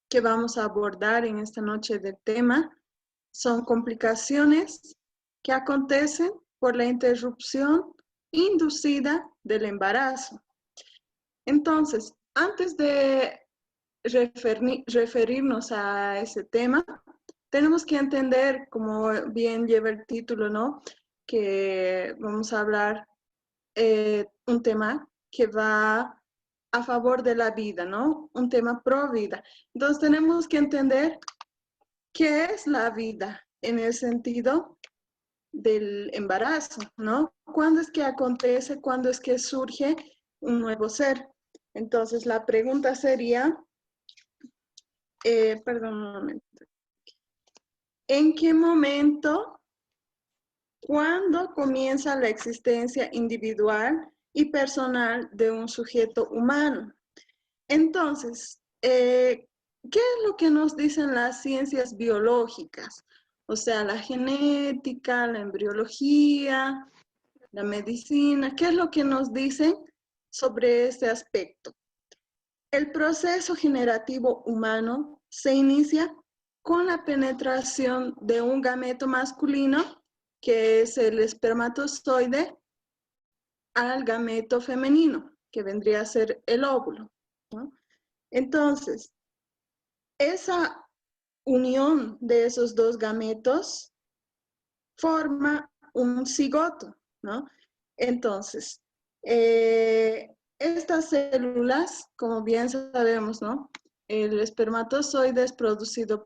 que vamos a abordar en esta noche del tema son complicaciones que acontecen por la interrupción inducida del embarazo. Entonces, antes de referirnos a ese tema, tenemos que entender, como bien lleva el título, ¿no? Que vamos a hablar un tema que va a favor de la vida, ¿no? Un tema pro vida. Entonces tenemos que entender qué es la vida en el sentido del embarazo, ¿no? ¿Cuándo es que acontece? ¿Cuándo es que surge un nuevo ser? Entonces la pregunta sería, perdón un momento, ¿en qué momento, cuándo comienza la existencia individual y personal de un sujeto humano? Entonces, ¿qué es lo que nos dicen las ciencias biológicas? O sea, la genética, la embriología, la medicina, ¿qué es lo que nos dicen sobre este aspecto? El proceso generativo humano se inicia con la penetración de un gameto masculino, que es el espermatozoide, al gameto femenino, que vendría a ser el óvulo, ¿no? Entonces, esa unión de esos dos gametos forma un cigoto, ¿no? Entonces, estas células, como bien sabemos, ¿no? El espermatozoide es producido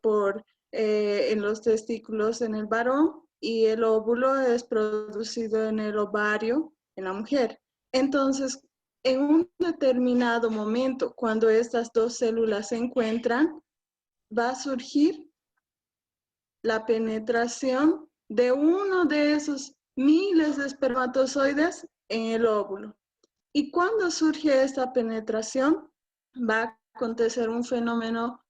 en los testículos en el varón y el óvulo es producido en el ovario en la mujer. Entonces, en un determinado momento, cuando estas dos células se encuentran, va a surgir la penetración de uno de esos miles de espermatozoides en el óvulo. Y cuando surge esta penetración, va a acontecer un fenómeno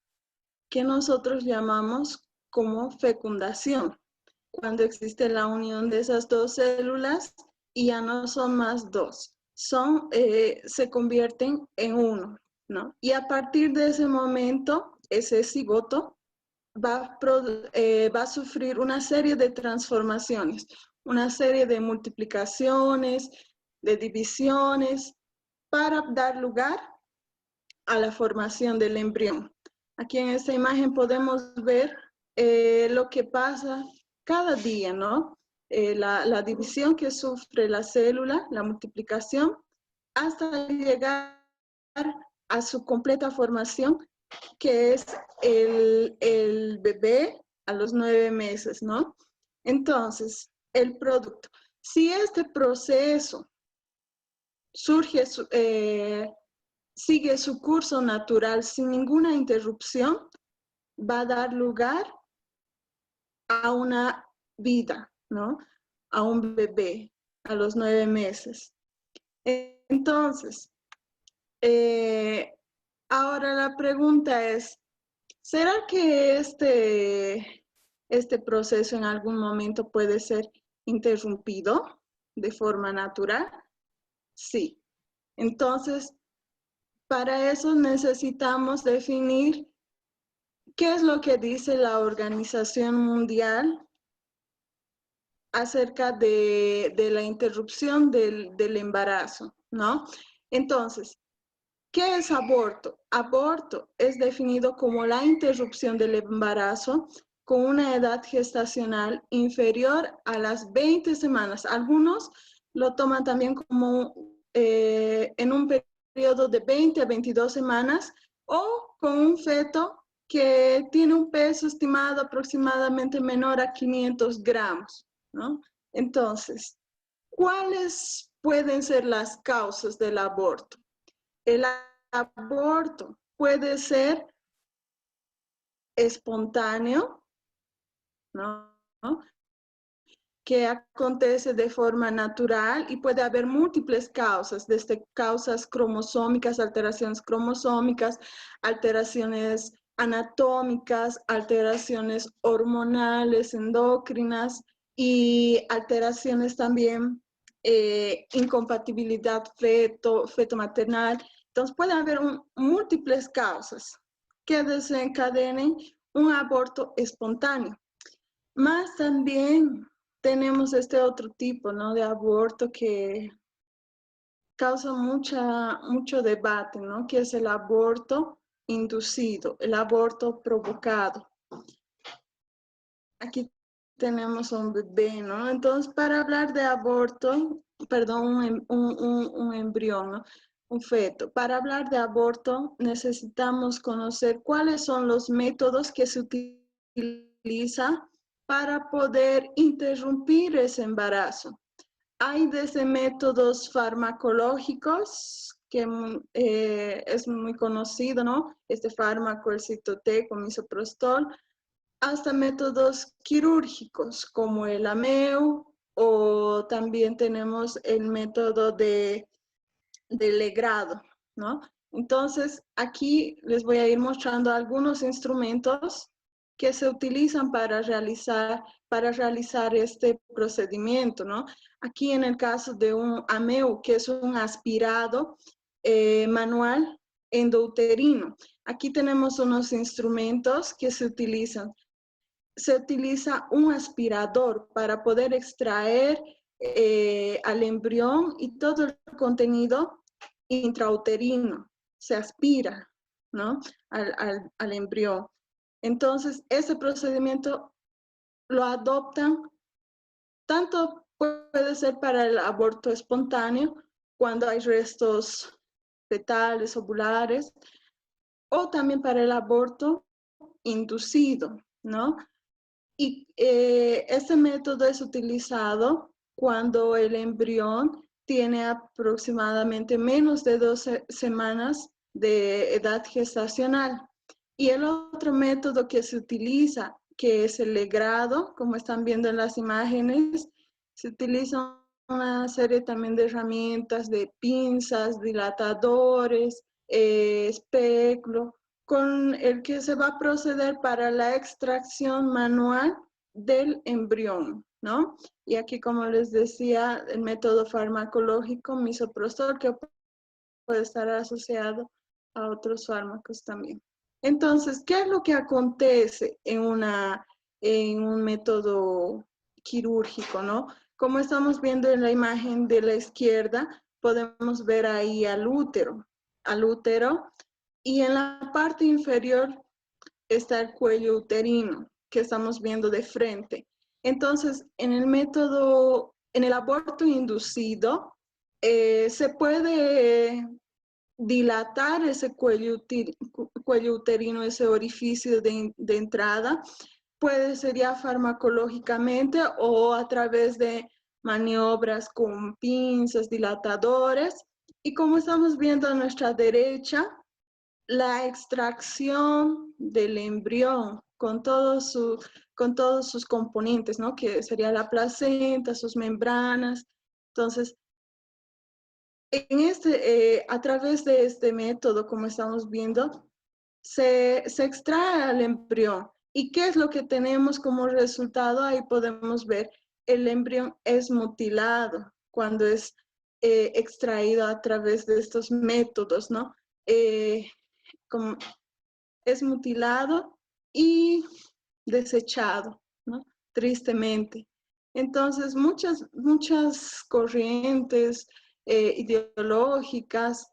que nosotros llamamos como fecundación, cuando existe la unión de esas dos células y ya no son más dos, se convierten en uno, ¿no? Y a partir de ese momento, ese cigoto va a sufrir una serie de transformaciones, una serie de multiplicaciones, de divisiones, para dar lugar a la formación del embrión. Aquí en esta imagen podemos ver lo que pasa cada día, ¿no? La división que sufre la célula, la multiplicación, hasta llegar a su completa formación, que es el bebé a los 9 meses, ¿no? Entonces, el producto. Si este proceso sigue su curso natural sin ninguna interrupción, va a dar lugar a una vida, ¿no? A un bebé a los 9 meses. Entonces, ahora la pregunta es, ¿será que este proceso en algún momento puede ser interrumpido de forma natural? Sí. Entonces, para eso necesitamos definir qué es lo que dice la Organización Mundial acerca de la interrupción del embarazo, ¿no? Entonces, ¿qué es aborto? Aborto es definido como la interrupción del embarazo con una edad gestacional inferior a las 20 semanas. Algunos lo toman también como en un periodo de 20 a 22 semanas o con un feto que tiene un peso estimado aproximadamente menor a 500 gramos, ¿no? Entonces, ¿cuáles pueden ser las causas del aborto? El aborto puede ser espontáneo, ¿no? Que acontece de forma natural y puede haber múltiples causas, desde causas cromosómicas, alteraciones anatómicas, alteraciones hormonales, endocrinas y alteraciones también, incompatibilidad feto-maternal. Entonces puede haber múltiples causas, que desencadenen un aborto espontáneo. Más también tenemos este otro tipo, ¿no?, de aborto que causa mucho debate, ¿no?, que es el aborto inducido, el aborto provocado. Aquí tenemos un bebé, ¿no? Entonces, para hablar de aborto, perdón, un embrión, ¿no?, un feto. Para hablar de aborto necesitamos conocer cuáles son los métodos que se utilizan para poder interrumpir ese embarazo. Hay desde métodos farmacológicos, que es muy conocido, ¿no?, este fármaco, el citoteco, misoprostol, hasta métodos quirúrgicos como el AMEU, o también tenemos el método de legrado, ¿no? Entonces, aquí les voy a ir mostrando algunos instrumentos que se utilizan para realizar este procedimiento, ¿no? Aquí en el caso de un AMEU, que es un aspirado manual endouterino. Aquí tenemos unos instrumentos que se utilizan. Se utiliza un aspirador para poder extraer al embrión y todo el contenido intrauterino. Se aspira, ¿no?, al embrión. Entonces, ese procedimiento lo adoptan, tanto puede ser para el aborto espontáneo, cuando hay restos fetales, ovulares, o también para el aborto inducido, ¿no? Y este método es utilizado cuando el embrión tiene aproximadamente menos de 12 semanas de edad gestacional. Y el otro método que se utiliza, que es el legrado, como están viendo en las imágenes, se utiliza una serie también de herramientas, de pinzas, dilatadores, espectro, con el que se va a proceder para la extracción manual del embrión, ¿no? Y aquí, como les decía, el método farmacológico misoprostol, que puede estar asociado a otros fármacos también. Entonces, ¿qué es lo que acontece en un método quirúrgico, ¿no? Como estamos viendo en la imagen de la izquierda, podemos ver ahí al útero, y en la parte inferior está el cuello uterino, que estamos viendo de frente. Entonces, en el aborto inducido, se puede dilatar ese cuello uterino, ese orificio de entrada, puede ser ya farmacológicamente o a través de maniobras con pinzas, dilatadores. Y como estamos viendo a nuestra derecha, la extracción del embrión con todos sus componentes, ¿no?, que sería la placenta, sus membranas. Entonces, a través de este método, como estamos viendo, se extrae al embrión. ¿Y qué es lo que tenemos como resultado? Ahí podemos ver, el embrión es mutilado cuando es extraído a través de estos métodos, ¿no? Como es mutilado y desechado, ¿no?, tristemente. Entonces, muchas corrientes ideológicas,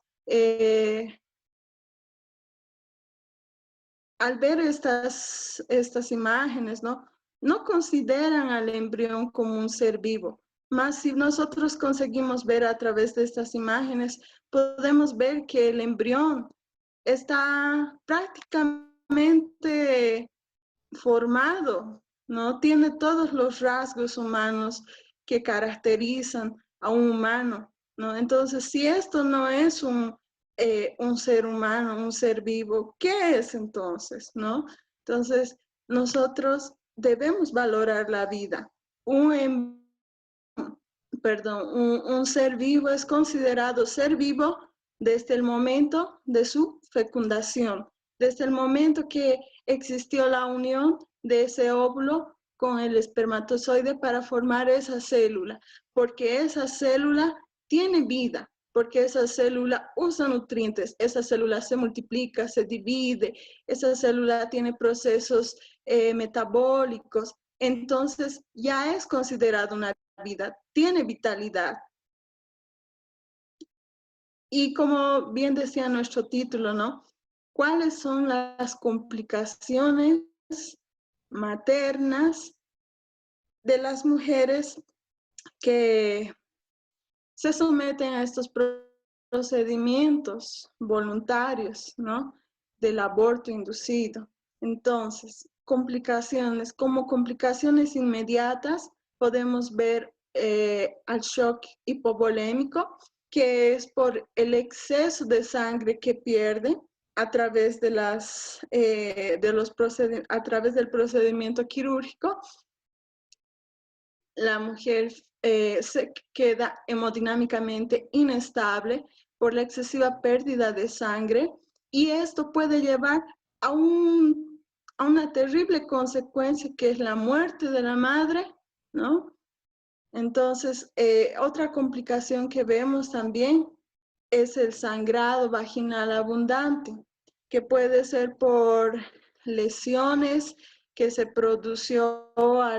al ver estas imágenes, no consideran al embrión como un ser vivo. Más si nosotros conseguimos ver a través de estas imágenes, podemos ver que el embrión está prácticamente formado, ¿no? Tiene todos los rasgos humanos que caracterizan a un humano, ¿no? Entonces, si esto no es un ser humano, un ser vivo, ¿qué es entonces, no? Entonces, nosotros debemos valorar la vida. Un ser vivo es considerado ser vivo desde el momento de su fecundación, desde el momento que existió la unión de ese óvulo con el espermatozoide para formar esa célula, porque esa célula tiene vida. porque esa célula usa nutrientes, esa célula se multiplica, se divide, esa célula tiene procesos metabólicos, entonces ya es considerada una vida, tiene vitalidad. Y como bien decía nuestro título, ¿no? ¿Cuáles son las complicaciones maternas de las mujeres que se someten a estos procedimientos voluntarios, ¿no? Del aborto inducido? Entonces, complicaciones, como complicaciones inmediatas, podemos ver al shock hipovolémico, que es por el exceso de sangre que pierde a través de a través del procedimiento quirúrgico. La mujer se queda hemodinámicamente inestable por la excesiva pérdida de sangre, y esto puede llevar a una terrible consecuencia, que es la muerte de la madre, ¿no? Entonces, otra complicación que vemos también es el sangrado vaginal abundante, que puede ser por lesiones que se produció a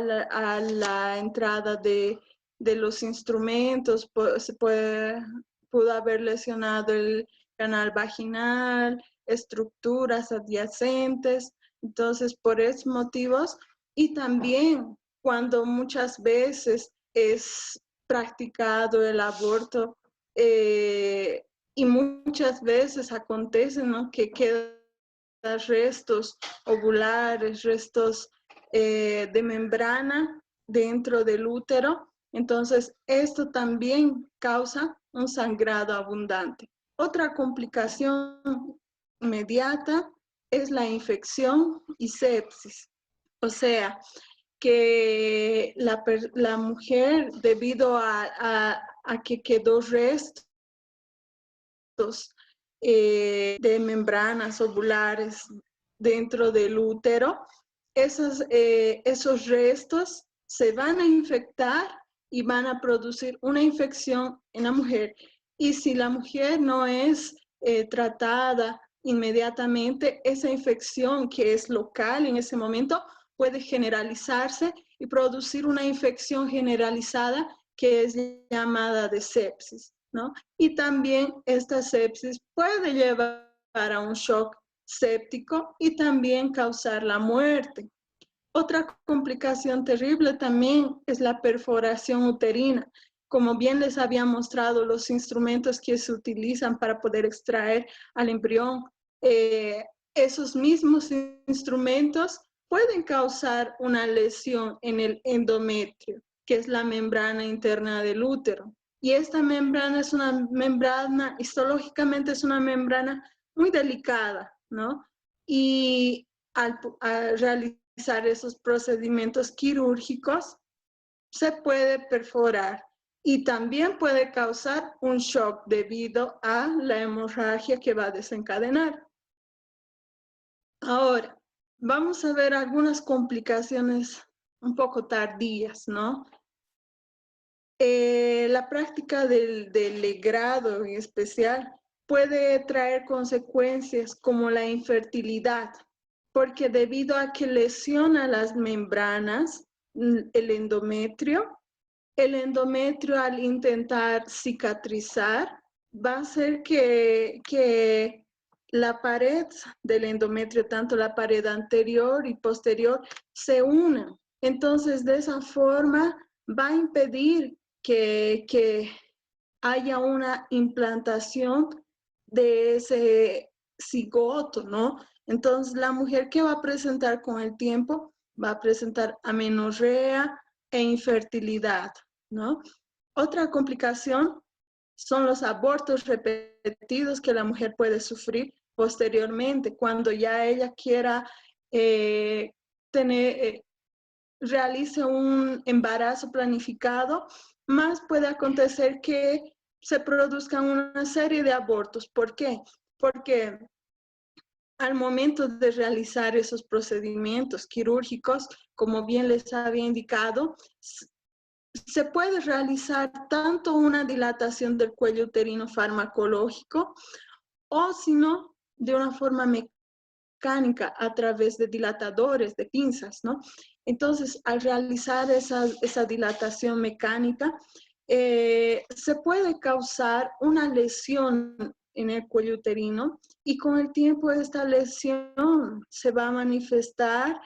la entrada de los instrumentos. Pudo haber lesionado el canal vaginal, estructuras adyacentes. Entonces, por esos motivos, y también cuando muchas veces es practicado el aborto, y muchas veces acontece, ¿no?, que quedan restos ovulares, restos de membrana dentro del útero. Entonces, esto también causa un sangrado abundante. Otra complicación inmediata es la infección y sepsis. O sea, que la mujer, debido a que quedó restos de membranas ovulares dentro del útero, esos restos se van a infectar y van a producir una infección en la mujer. Y si la mujer no es tratada inmediatamente, esa infección, que es local en ese momento, puede generalizarse y producir una infección generalizada que es llamada de sepsis, ¿no? Y también esta sepsis puede llevar a un shock séptico y también causar la muerte. Otra complicación terrible también es la perforación uterina. Como bien les había mostrado, los instrumentos que se utilizan para poder extraer al embrión, esos mismos instrumentos pueden causar una lesión en el endometrio, que es la membrana interna del útero. Y esta membrana es una membrana, histológicamente es una membrana muy delicada, ¿no? Y al realizar esos procedimientos quirúrgicos, se puede perforar y también puede causar un shock debido a la hemorragia que va a desencadenar. Ahora, vamos a ver algunas complicaciones un poco tardías, ¿no? La práctica del legrado en especial puede traer consecuencias como la infertilidad, porque debido a que lesiona las membranas, el endometrio al intentar cicatrizar va a hacer que la pared del endometrio, tanto la pared anterior y posterior, se unan. Entonces, de esa forma va a impedir que haya una implantación de ese cigoto, ¿no? Entonces, la mujer que va a presentar con el tiempo va a presentar amenorrea e infertilidad, ¿no? Otra complicación son los abortos repetidos que la mujer puede sufrir posteriormente, cuando ya ella quiera realice un embarazo planificado, más puede acontecer que se produzcan una serie de abortos. ¿Por qué? Porque al momento de realizar esos procedimientos quirúrgicos, como bien les había indicado, se puede realizar tanto una dilatación del cuello uterino farmacológico o si no, de una forma mecánica a través de dilatadores, de pinzas, ¿no? Entonces, al realizar esa dilatación mecánica, se puede causar una lesión en el cuello uterino y con el tiempo esta lesión se va a manifestar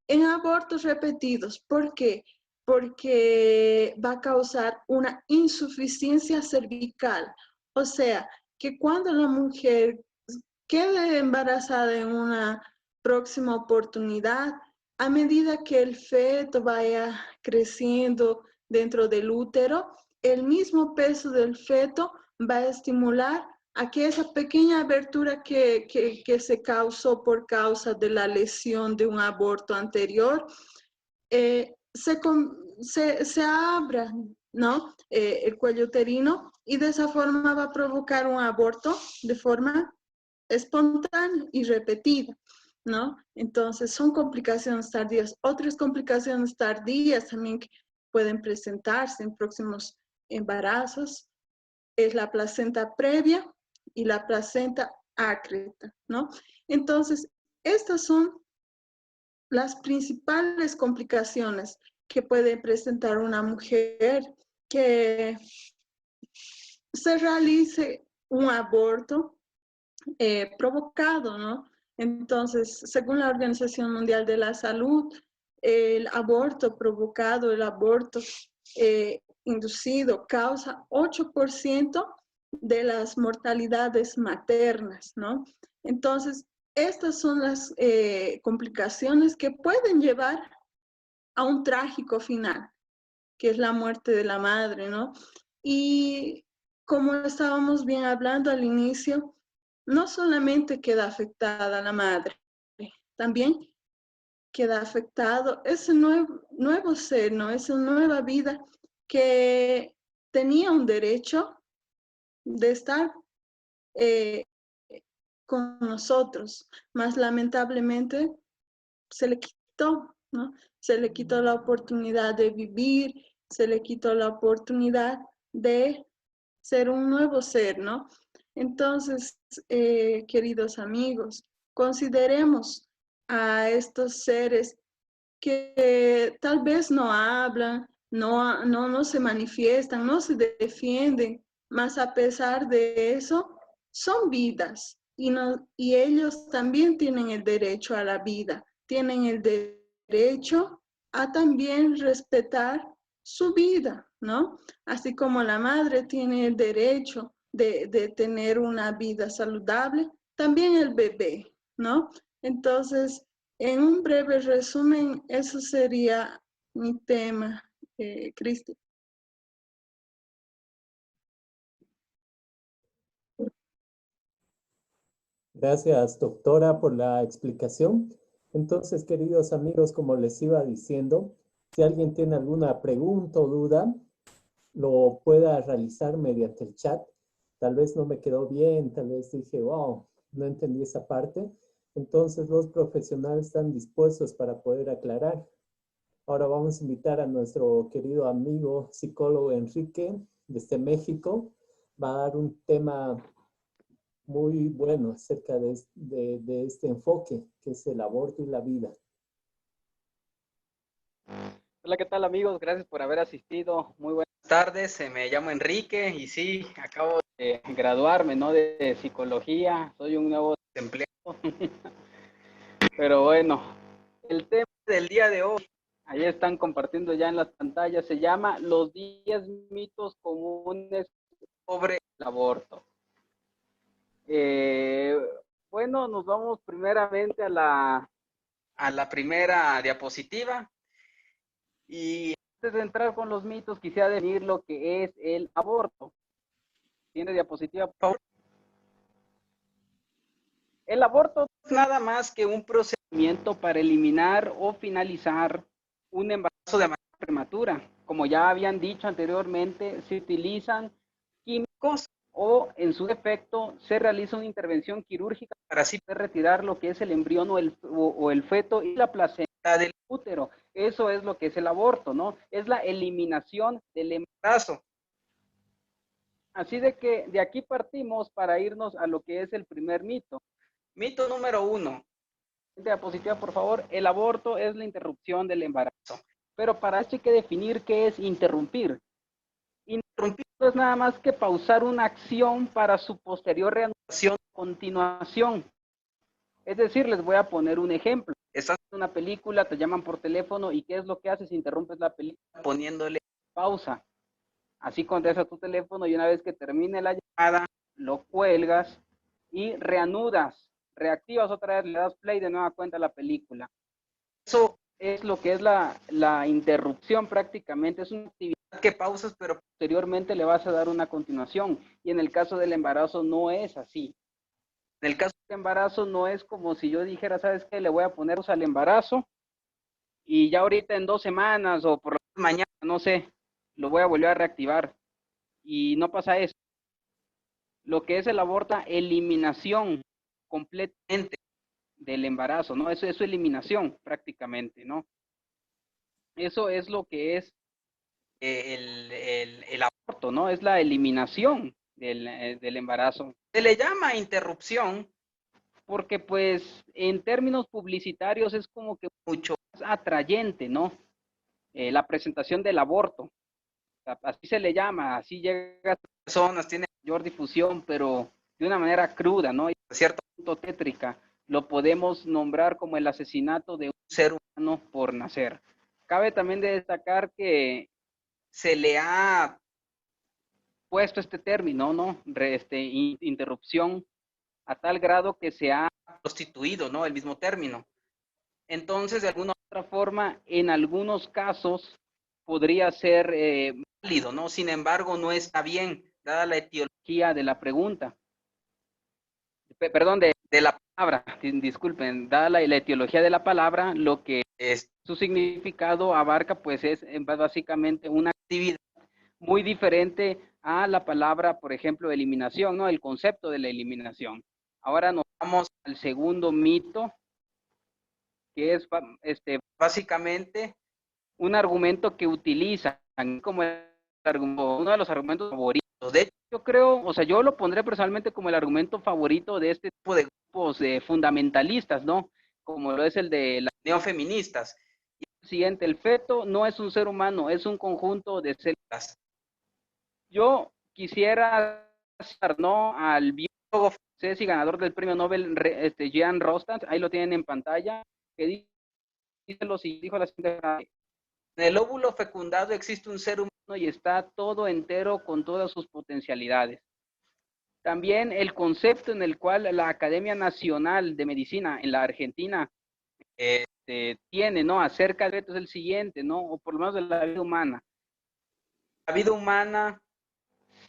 en abortos repetidos. ¿Por qué? Porque va a causar una insuficiencia cervical. O sea, que cuando la mujer quede embarazada en una próxima oportunidad, a medida que el feto vaya creciendo dentro del útero, el mismo peso del feto va a estimular a que esa pequeña abertura que se causó por causa de la lesión de un aborto anterior, se abra, ¿no? El cuello uterino y de esa forma va a provocar un aborto de forma espontánea y repetida, ¿no? Entonces son complicaciones tardías. Otras complicaciones tardías también que pueden presentarse en próximos embarazos es la placenta previa y la placenta ácreta, ¿no? Entonces, estas son las principales complicaciones que puede presentar una mujer que se realice un aborto provocado, ¿no? Entonces, según la Organización Mundial de la Salud, el aborto provocado, el aborto inducido causa 8% de las mortalidades maternas, ¿no? Entonces, estas son las complicaciones que pueden llevar a un trágico final, que es la muerte de la madre, ¿no? Y como estábamos bien hablando al inicio, no solamente queda afectada la madre, también queda afectado ese nuevo ser, ¿no? Esa nueva vida que tenía un derecho de estar eh, con nosotros, más lamentablemente se le quitó, ¿no? Se le quitó la oportunidad de vivir, se le quitó la oportunidad de ser un nuevo ser, ¿no? Entonces, queridos amigos, consideremos a estos seres que tal vez no hablan, no se manifiestan, no se defienden, mas a pesar de eso, son vidas y ellos también tienen el derecho a la vida, tienen el derecho a también respetar su vida, ¿no? Así como la madre tiene el derecho de tener una vida saludable, también el bebé, ¿no? Entonces, en un breve resumen, eso sería mi tema, Cristi. Gracias, doctora, por la explicación. Entonces, queridos amigos, como les iba diciendo, si alguien tiene alguna pregunta o duda, lo pueda realizar mediante el chat. Tal vez no me quedó bien, tal vez dije, wow, no entendí esa parte. Entonces, los profesionales están dispuestos para poder aclarar. Ahora vamos a invitar a nuestro querido amigo psicólogo Enrique desde México. Va a dar un tema muy bueno acerca de este enfoque, que es el aborto y la vida. Hola, ¿qué tal amigos? Gracias por haber asistido. Muy buenas tardes. Me llamo Enrique y sí, acabo de graduarme, ¿no? De psicología. Soy un nuevo empleado. Pero bueno, el tema del día de hoy, ahí están compartiendo ya en las pantallas, se llama Los 10 mitos comunes sobre el aborto. Bueno, nos vamos primeramente a la primera diapositiva. Y antes de entrar con los mitos, quisiera definir lo que es el aborto. ¿Tiene diapositiva, por favor? El aborto es nada más que un procedimiento para eliminar o finalizar un embarazo de manera prematura. Como ya habían dicho anteriormente, se utilizan químicos o, en su defecto, se realiza una intervención quirúrgica para así poder retirar lo que es el embrión o el feto y la placenta del útero. Eso es lo que es el aborto, ¿no? Es la eliminación del embarazo. Así de que de aquí partimos para irnos a lo que es el primer mito. Mito número 1. Diapositiva, por favor. El aborto es la interrupción del embarazo. Pero para esto hay que definir qué es interrumpir. Interrumpir no es nada más que pausar una acción para su posterior reanudación o continuación. Es decir, les voy a poner un ejemplo. Estás en una película, te llaman por teléfono y ¿qué es lo que haces? Interrumpes la película poniéndole pausa. Así contestas tu teléfono y una vez que termine la llamada, lo cuelgas y reanudas, reactivas otra vez, le das play de nueva cuenta a la película. Eso es lo que es la interrupción prácticamente. Es una actividad que pausas, pero posteriormente le vas a dar una continuación. Y en el caso del embarazo no es así. En el caso del embarazo no es como si yo dijera, ¿sabes qué? Le voy a poner pausa al embarazo y ya ahorita en 2 semanas o por la mañana, no sé, lo voy a volver a reactivar. Y no pasa eso. Lo que es el aborto, eliminación completamente del embarazo, ¿no? Eso es eliminación prácticamente, ¿no? Eso es lo que es el aborto, ¿no? Es la eliminación del embarazo. Se le llama interrupción porque pues en términos publicitarios es como que mucho más atrayente, ¿no? La presentación del aborto. Así se le llama, así llega a personas, tiene mayor difusión, pero de una manera cruda, ¿no? Y a cierto punto tétrica, lo podemos nombrar como el asesinato de un ser humano por nacer. Cabe también de destacar que se le ha puesto este término, ¿no? Interrupción, a tal grado que se ha prostituido, ¿no? El mismo término. Entonces, de alguna otra forma, en algunos casos podría ser válido, ¿no? Sin embargo, no está bien, dada la etiología de la pregunta. Perdón, de la palabra, disculpen, dada la etiología de la palabra, lo que es su significado abarca, pues es básicamente una actividad muy diferente a la palabra, por ejemplo, eliminación, ¿no? El concepto de la eliminación. Ahora nos vamos al segundo mito, que es básicamente un argumento que utilizan como uno de los argumentos favoritos. De hecho, yo creo, o sea, yo lo pondré personalmente como el argumento favorito de este tipo de grupos fundamentalistas, ¿no? Como lo es el de las neofeministas. Y el siguiente, el feto no es un ser humano, es un conjunto de células. Yo quisiera citar, ¿no? Al biólogo francés y ganador del premio Nobel, Jean Rostand, ahí lo tienen en pantalla, que dijo la siguiente frase: en el óvulo fecundado existe un ser humano y está todo entero con todas sus potencialidades. También el concepto en el cual la Academia Nacional de Medicina en la Argentina tiene, ¿no? Acerca de esto es el siguiente, ¿no? O por lo menos de la vida humana. La vida humana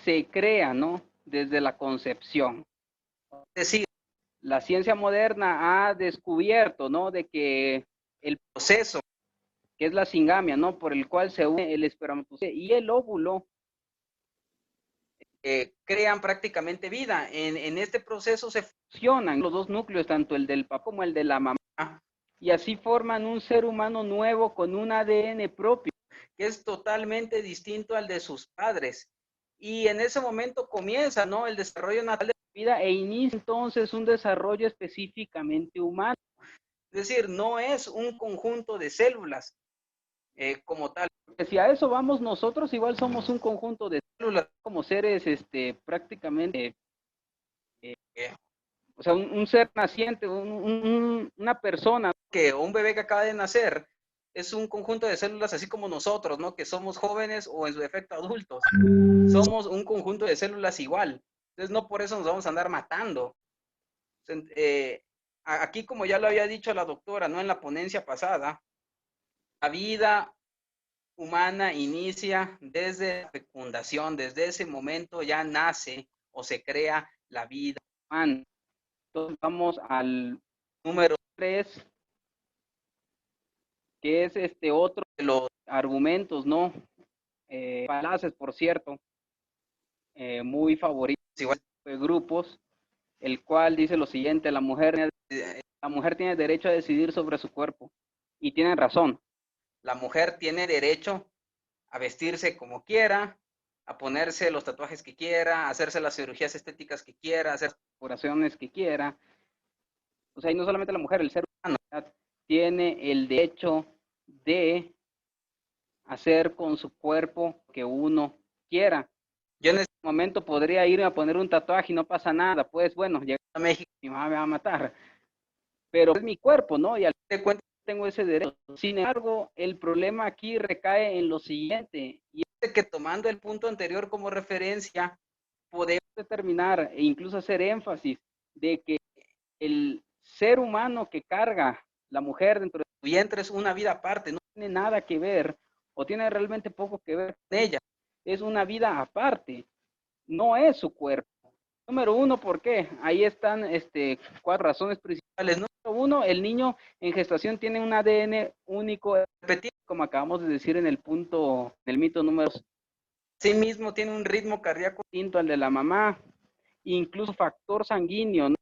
se crea, ¿no? Desde la concepción. Es decir, la ciencia moderna ha descubierto, ¿no? De que el proceso, que es la singamia, ¿no? Por el cual se une el espermatozoide y el óvulo, crean prácticamente vida. En este proceso se fusionan los dos núcleos, tanto el del papá como el de la mamá, y así forman un ser humano nuevo con un ADN propio, que es totalmente distinto al de sus padres. Y en ese momento comienza, ¿no? El desarrollo natural de la vida e inicia entonces un desarrollo específicamente humano. Es decir, no es un conjunto de células como tal. Porque si a eso vamos nosotros, igual somos un conjunto de células como seres prácticamente, o sea, un ser naciente, una persona, que un bebé que acaba de nacer, es un conjunto de células así como nosotros, ¿no? Que somos jóvenes o en su defecto adultos. Somos un conjunto de células igual. Entonces no por eso nos vamos a andar matando. Aquí, como ya lo había dicho la doctora, ¿no? En la ponencia pasada, la vida humana inicia desde la fecundación, desde ese momento ya nace o se crea la vida humana. Entonces vamos al número 3, que es otro de los argumentos, ¿no? Falaces, por cierto, muy favoritos igual de grupos, el cual dice lo siguiente: la mujer tiene derecho a decidir sobre su cuerpo, y tienen razón. La mujer tiene derecho a vestirse como quiera, a ponerse los tatuajes que quiera, a hacerse las cirugías estéticas que quiera, a hacer las operaciones que quiera. O sea, y no solamente la mujer, el ser humano, ¿verdad?, tiene el derecho de hacer con su cuerpo que uno quiera. Yo en este momento podría irme a poner un tatuaje y no pasa nada, pues bueno, llegar a México y mi mamá me va a matar, pero es mi cuerpo, ¿no? Y al fin de cuentas tengo ese derecho. Sin embargo, el problema aquí recae en lo siguiente, y es que tomando el punto anterior como referencia, podemos determinar e incluso hacer énfasis de que el ser humano que carga la mujer dentro de su vientre es una vida aparte, no tiene nada que ver o tiene realmente poco que ver con ella, es una vida aparte, no es su cuerpo. Número uno, ¿por qué? Ahí están 4 razones principales. Número uno, el niño en gestación tiene un ADN único, repetido, como acabamos de decir en el mito número 2. Sí mismo tiene un ritmo cardíaco distinto al de la mamá, incluso factor sanguíneo, ¿no?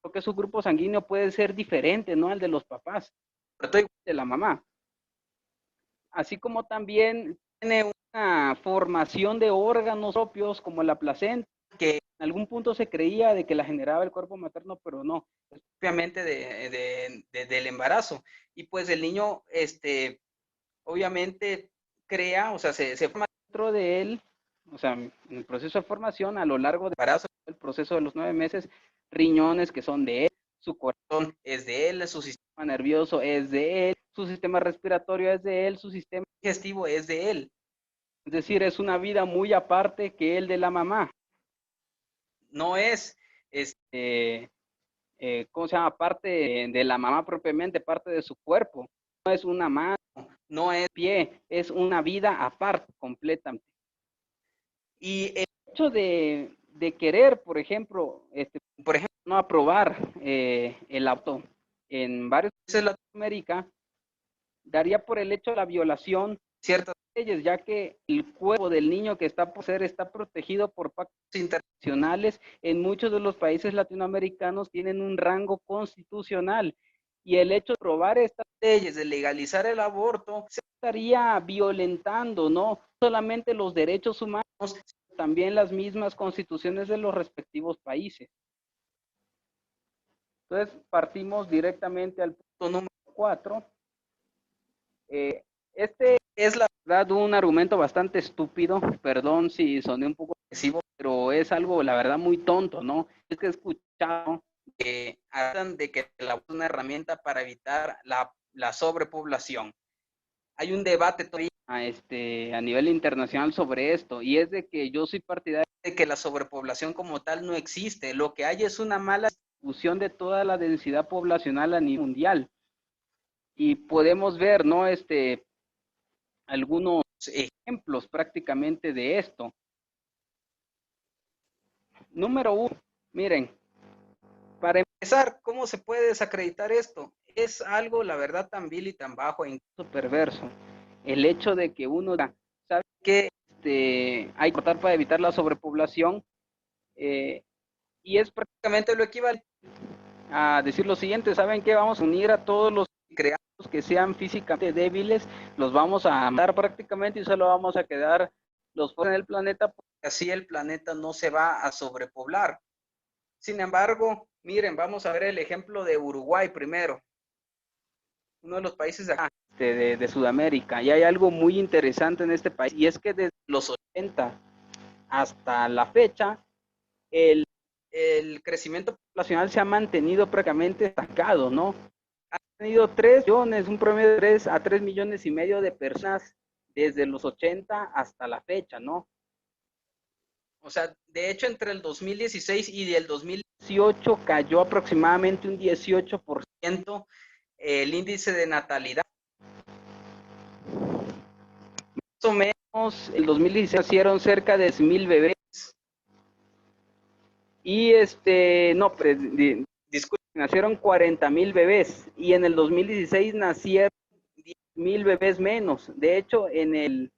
Porque su grupo sanguíneo puede ser diferente, ¿no?, al de los papás, pero todo igual de la mamá. Así como también tiene una formación de órganos propios como la placenta, que en algún punto se creía de que la generaba el cuerpo materno, pero no, es propiamente del embarazo. Y pues el niño, obviamente crea, o sea, se forma dentro de él, o sea, en el proceso de formación a lo largo del embarazo, el proceso de los 9 meses, riñones que son de él, su corazón es de él, su sistema nervioso es de él, su sistema respiratorio es de él, su sistema digestivo es de él. Es decir, es una vida muy aparte que el de la mamá. No es, ¿cómo se llama? Parte de la mamá propiamente, parte de su cuerpo. No es una mano, no es pie, es una vida aparte completamente. Y el hecho de querer, por ejemplo, no aprobar el auto en varios países de Latinoamérica, daría por el hecho de la violación de ciertas leyes, ya que el cuerpo del niño que está por ser está protegido por pactos internacionales. En muchos de los países latinoamericanos tienen un rango constitucional, y el hecho de aprobar estas leyes, de legalizar el aborto, se estaría violentando no solamente los derechos humanos, sino también las mismas constituciones de los respectivos países. Entonces, partimos directamente al punto número 4. Este es la verdad un argumento bastante estúpido, perdón si soné un poco agresivo, pero es algo, la verdad, muy tonto, ¿no? Es que he escuchado que hablan de que el aborto es una herramienta para evitar la sobrepoblación. Hay un debate todavía a nivel internacional sobre esto, y es de que yo soy partidario de que la sobrepoblación como tal no existe. Lo que hay es una mala distribución de toda la densidad poblacional a nivel mundial. Y podemos ver, ¿no?, algunos ejemplos prácticamente de esto. Número 1, miren, para empezar, ¿cómo se puede desacreditar esto? Es algo, la verdad, tan vil y tan bajo e incluso perverso. El hecho de que uno sabe que hay que cortar para evitar la sobrepoblación, y es prácticamente lo equivalente a decir lo siguiente: ¿saben qué? Vamos a unir a todos los creados que sean físicamente débiles, los vamos a matar prácticamente y solo vamos a quedar los fuertes en el planeta, porque así el planeta no se va a sobrepoblar. Sin embargo, miren, vamos a ver el ejemplo de Uruguay primero, uno de los países de Sudamérica, y hay algo muy interesante en este país, y es que desde los 80 hasta la fecha, el crecimiento poblacional se ha mantenido prácticamente estancado, ¿no? Ha tenido 3 millones, un promedio de 3 a 3 millones y medio de personas desde los 80 hasta la fecha, ¿no? O sea, de hecho, entre el 2016 y el 2018 cayó aproximadamente un 18% el índice de natalidad. Más o menos, el 2016 nacieron cerca de 10,000 bebés. Y disculpen, nacieron 40,000 bebés. Y en el 2016 nacieron 10,000 bebés menos. De hecho, en el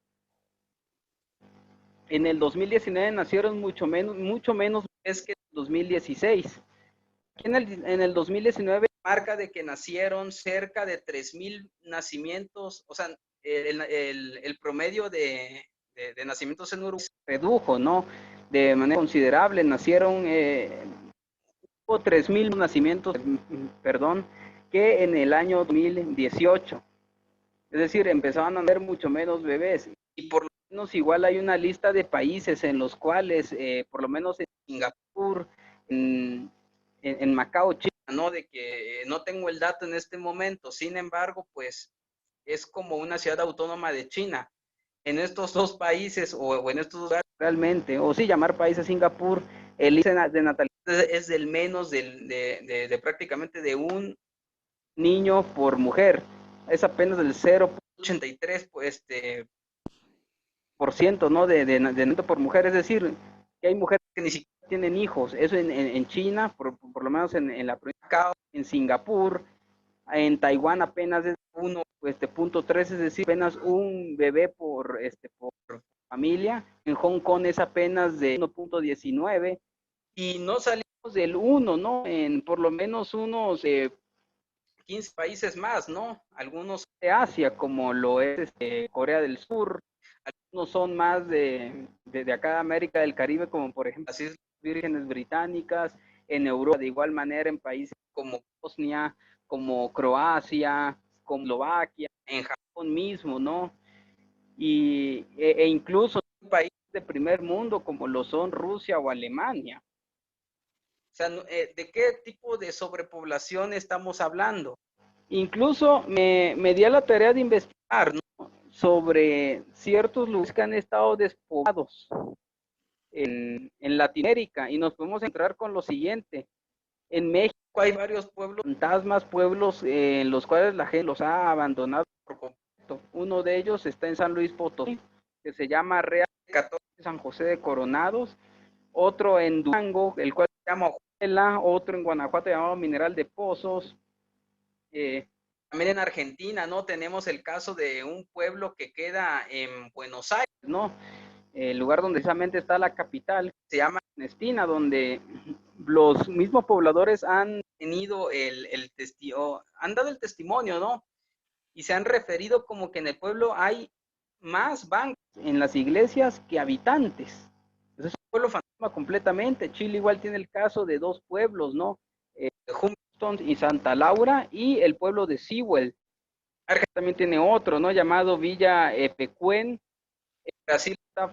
2019 nacieron mucho menos bebés que en el 2016. Aquí en el 2019 marca de que nacieron cerca de 3,000 nacimientos, o sea, el promedio de nacimientos en Uruguay se redujo, ¿no? De manera considerable. Nacieron 3.000 nacimientos, perdón, que en el año 2018. Es decir, empezaban a nacer mucho menos bebés. Y por lo menos igual hay una lista de países en los cuales, por lo menos en Singapur, en Macao, China, ¿no? De que no tengo el dato en este momento. Sin embargo, pues es como una ciudad autónoma de China. En estos dos países o en estos lugares realmente, o sí llamar país a Singapur, el índice de natalidad es del menos de prácticamente de un niño por mujer. Es apenas del 0.83 pues, por ciento, ¿no? de nacimiento por mujer. Es decir, que hay mujeres que ni siquiera tienen hijos. Eso en China, por lo menos en la provincia de Macao, en Singapur, en Taiwán apenas es 1.3, es decir, apenas un bebé por familia. En Hong Kong es apenas de 1.19 y no salimos del 1, ¿no? En por lo menos unos 15 países más, ¿no? Algunos de Asia, como lo es Corea del Sur, algunos son más de acá de América del Caribe, como por ejemplo las Islas Vírgenes Británicas, en Europa de igual manera en países como Bosnia, como Croacia, como Eslovaquia, en Japón mismo, ¿no? E incluso en países de primer mundo como lo son Rusia o Alemania. O sea, ¿de qué tipo de sobrepoblación estamos hablando? Incluso me di a la tarea de investigar, ¿no? Sobre ciertos lugares que han estado despoblados en Latinoamérica y nos podemos encontrar con lo siguiente. En México hay varios pueblos fantasmas, pueblos en los cuales la gente los ha abandonado por completo. Uno de ellos está en San Luis Potosí, que se llama Real 14 San José de Coronados. Otro en Durango, el cual se llama Ojuela. Otro en Guanajuato llamado Mineral de Pozos. También en Argentina, ¿no? Tenemos el caso de un pueblo que queda en Buenos Aires, ¿no? El lugar donde precisamente está la capital, se llama Ernestina, donde los mismos pobladores han tenido han dado el testimonio, ¿no? Y se han referido como que en el pueblo hay más bancos en las iglesias que habitantes. Entonces, es un pueblo fantasma completamente. Chile igual tiene el caso de dos pueblos, ¿no? Humboldt y Santa Laura, y el pueblo de Sewell. Argentina también tiene otro, ¿no? Llamado Villa Pecuén. En Brasil está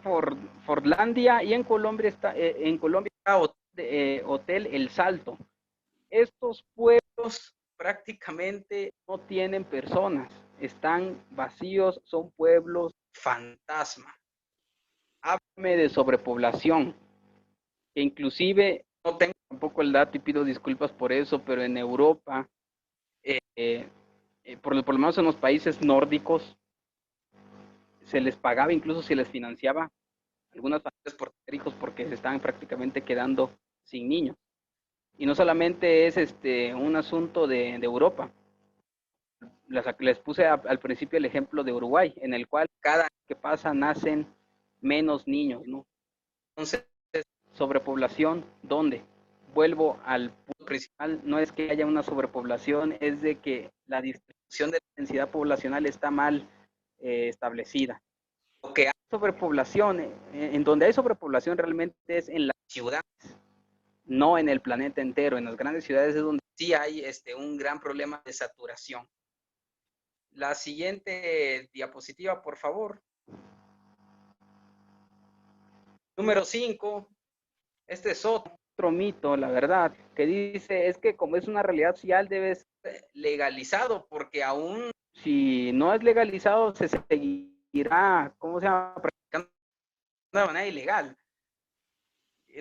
Fordlandia y en Colombia está Hotel El Salto. Estos pueblos prácticamente no tienen personas, están vacíos, son pueblos fantasma. Háblame de sobrepoblación, que inclusive no tengo tampoco el dato y pido disculpas por eso, pero en Europa, por lo menos en los países nórdicos, se les pagaba, incluso se les financiaba algunas familias por tener hijos porque se estaban prácticamente quedando sin niños. Y no solamente es un asunto de Europa. Les puse al principio el ejemplo de Uruguay, en el cual cada año que pasa nacen menos niños, ¿no? Entonces, sobrepoblación, ¿dónde? Vuelvo al punto principal, no es que haya una sobrepoblación, es de que la distribución de la densidad poblacional está mal establecida. Lo que hay sobrepoblación, en donde hay sobrepoblación realmente es en las ciudades, no en el planeta entero. En las grandes ciudades es donde sí hay un gran problema de saturación. La siguiente diapositiva, por favor. Número 5. Este es otro mito, la verdad, que dice es que como es una realidad social debe ser legalizado, porque aún si no es legalizado se seguirá, ¿cómo se llama?, practicando de una manera ilegal.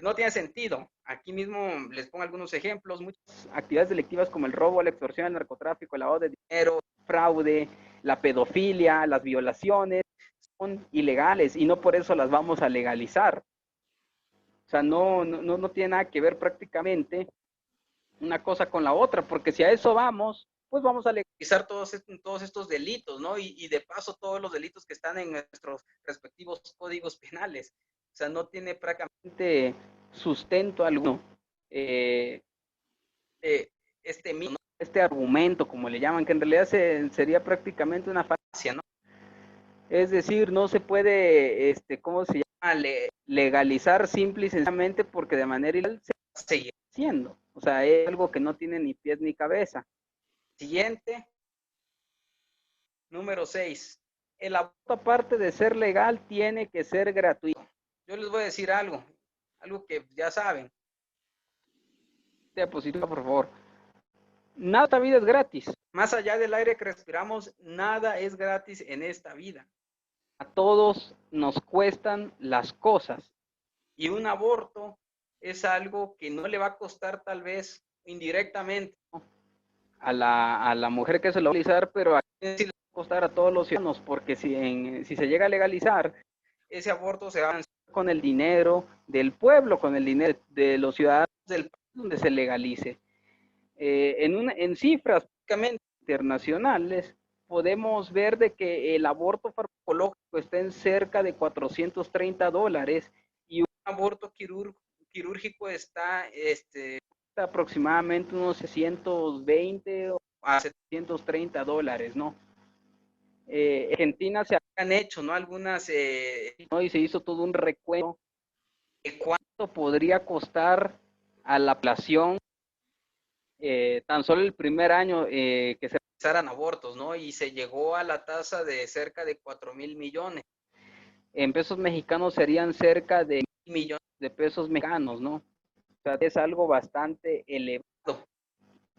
No tiene sentido. Aquí mismo les pongo algunos ejemplos. Muchas actividades delictivas como el robo, la extorsión, el narcotráfico, el lavado de dinero, el fraude, la pedofilia, las violaciones son ilegales y no por eso las vamos a legalizar. O sea, no tiene nada que ver prácticamente una cosa con la otra, porque si a eso vamos, pues vamos a legalizar todos estos delitos, ¿no? Y de paso todos los delitos que están en nuestros respectivos códigos penales. O sea, no tiene prácticamente sustento alguno este argumento, como le llaman, que en realidad sería prácticamente una falacia, ¿no? Es decir, no se puede, ¿cómo se llama? Legalizar simple y sencillamente porque de manera ilegal se va a seguir haciendo. O sea, es algo que no tiene ni pies ni cabeza. Siguiente, número 6. El aborto, aparte de ser legal, tiene que ser gratuito. Yo les voy a decir algo que ya saben. Diapositiva, por favor. Nada en esta vida es gratis. Más allá del aire que respiramos, nada es gratis en esta vida. A todos nos cuestan las cosas. Y un aborto es algo que no le va a costar tal vez indirectamente, ¿no?, a la mujer que se lo va a legalizar, pero a quién sí le va a costar a todos los ciudadanos, porque si se llega a legalizar, ese aborto se va a hacer con el dinero del pueblo, con el dinero de los ciudadanos del país donde se legalice. En cifras prácticamente internacionales, podemos ver de que el aborto farmacológico está en cerca de $430 y un aborto quirúrgico está aproximadamente unos 620 a $730, ¿no? Argentina se han hecho, ¿no?, algunas, ¿no?, y se hizo todo un recuento de cuánto podría costar a la población tan solo el primer año que se realizaran abortos, ¿no? Y se llegó a la tasa de cerca de 4,000 millones. En pesos mexicanos serían cerca de 1,000 millones de pesos mexicanos, ¿no? O sea, es algo bastante elevado.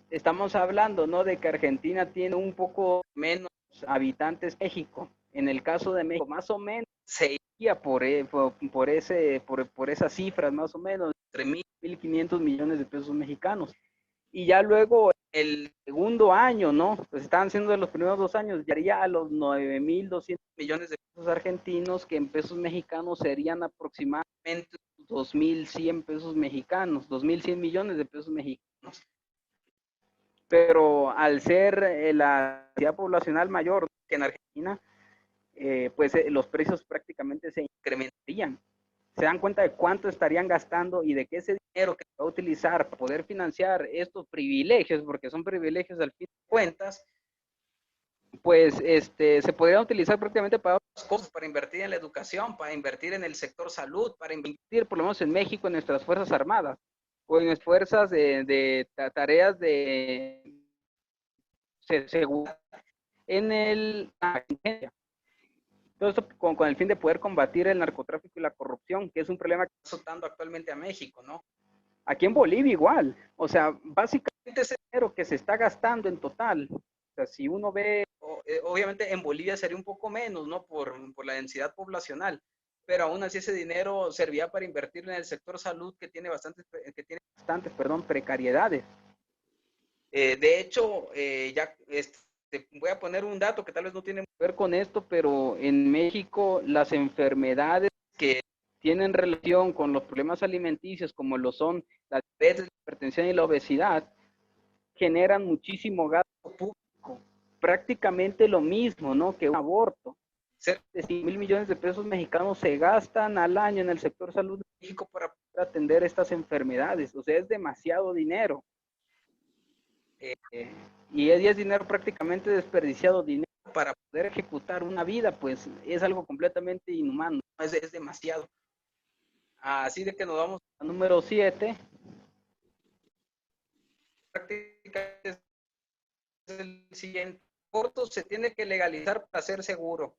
Estamos hablando, ¿no?, de que Argentina tiene un poco menos habitantes que México. En el caso de México, más o menos se iría por esas cifras, más o menos, entre 1,000 y 1,500 millones de pesos mexicanos. Y ya luego el segundo año, ¿no? Pues estaban siendo los primeros 2 años, llegaría a los 9,200 millones de pesos argentinos, que en pesos mexicanos serían aproximadamente 2,100 pesos mexicanos, 2,100 millones de pesos mexicanos. Pero al ser la densidad poblacional mayor que en Argentina, pues los precios prácticamente se incrementarían. Se dan cuenta de cuánto estarían gastando y de que ese dinero que se va a utilizar para poder financiar estos privilegios, porque son privilegios al fin de cuentas, pues se podría utilizar prácticamente para otras cosas, para invertir en la educación, para invertir en el sector salud, para invertir por lo menos en México en nuestras Fuerzas Armadas o en las fuerzas de tareas de seguridad en la inteligencia. Todo esto con el fin de poder combatir el narcotráfico y la corrupción, que es un problema que está azotando actualmente a México, ¿no? Aquí en Bolivia igual. O sea, básicamente ese dinero que se está gastando en total, o sea, si uno ve, obviamente en Bolivia sería un poco menos, ¿no? Por la densidad poblacional, pero aún así ese dinero servía para invertir en el sector salud que tiene bastantes precariedades. De hecho, ya voy a poner un dato que tal vez no tiene que ver con esto, pero en México las enfermedades que tienen relación con los problemas alimenticios, como lo son la diabetes, la hipertensión y la obesidad, generan muchísimo gasto público. Prácticamente lo mismo, ¿no?, que un aborto. Cerca de 5,000 millones de pesos mexicanos se gastan al año en el sector salud de México para poder atender estas enfermedades. O sea, es demasiado dinero. Y es dinero prácticamente desperdiciado, dinero para poder ejecutar una vida, pues es algo completamente inhumano, es demasiado. Así de que nos vamos al número 7. Prácticamente es el siguiente. El aborto se tiene que legalizar para ser seguro.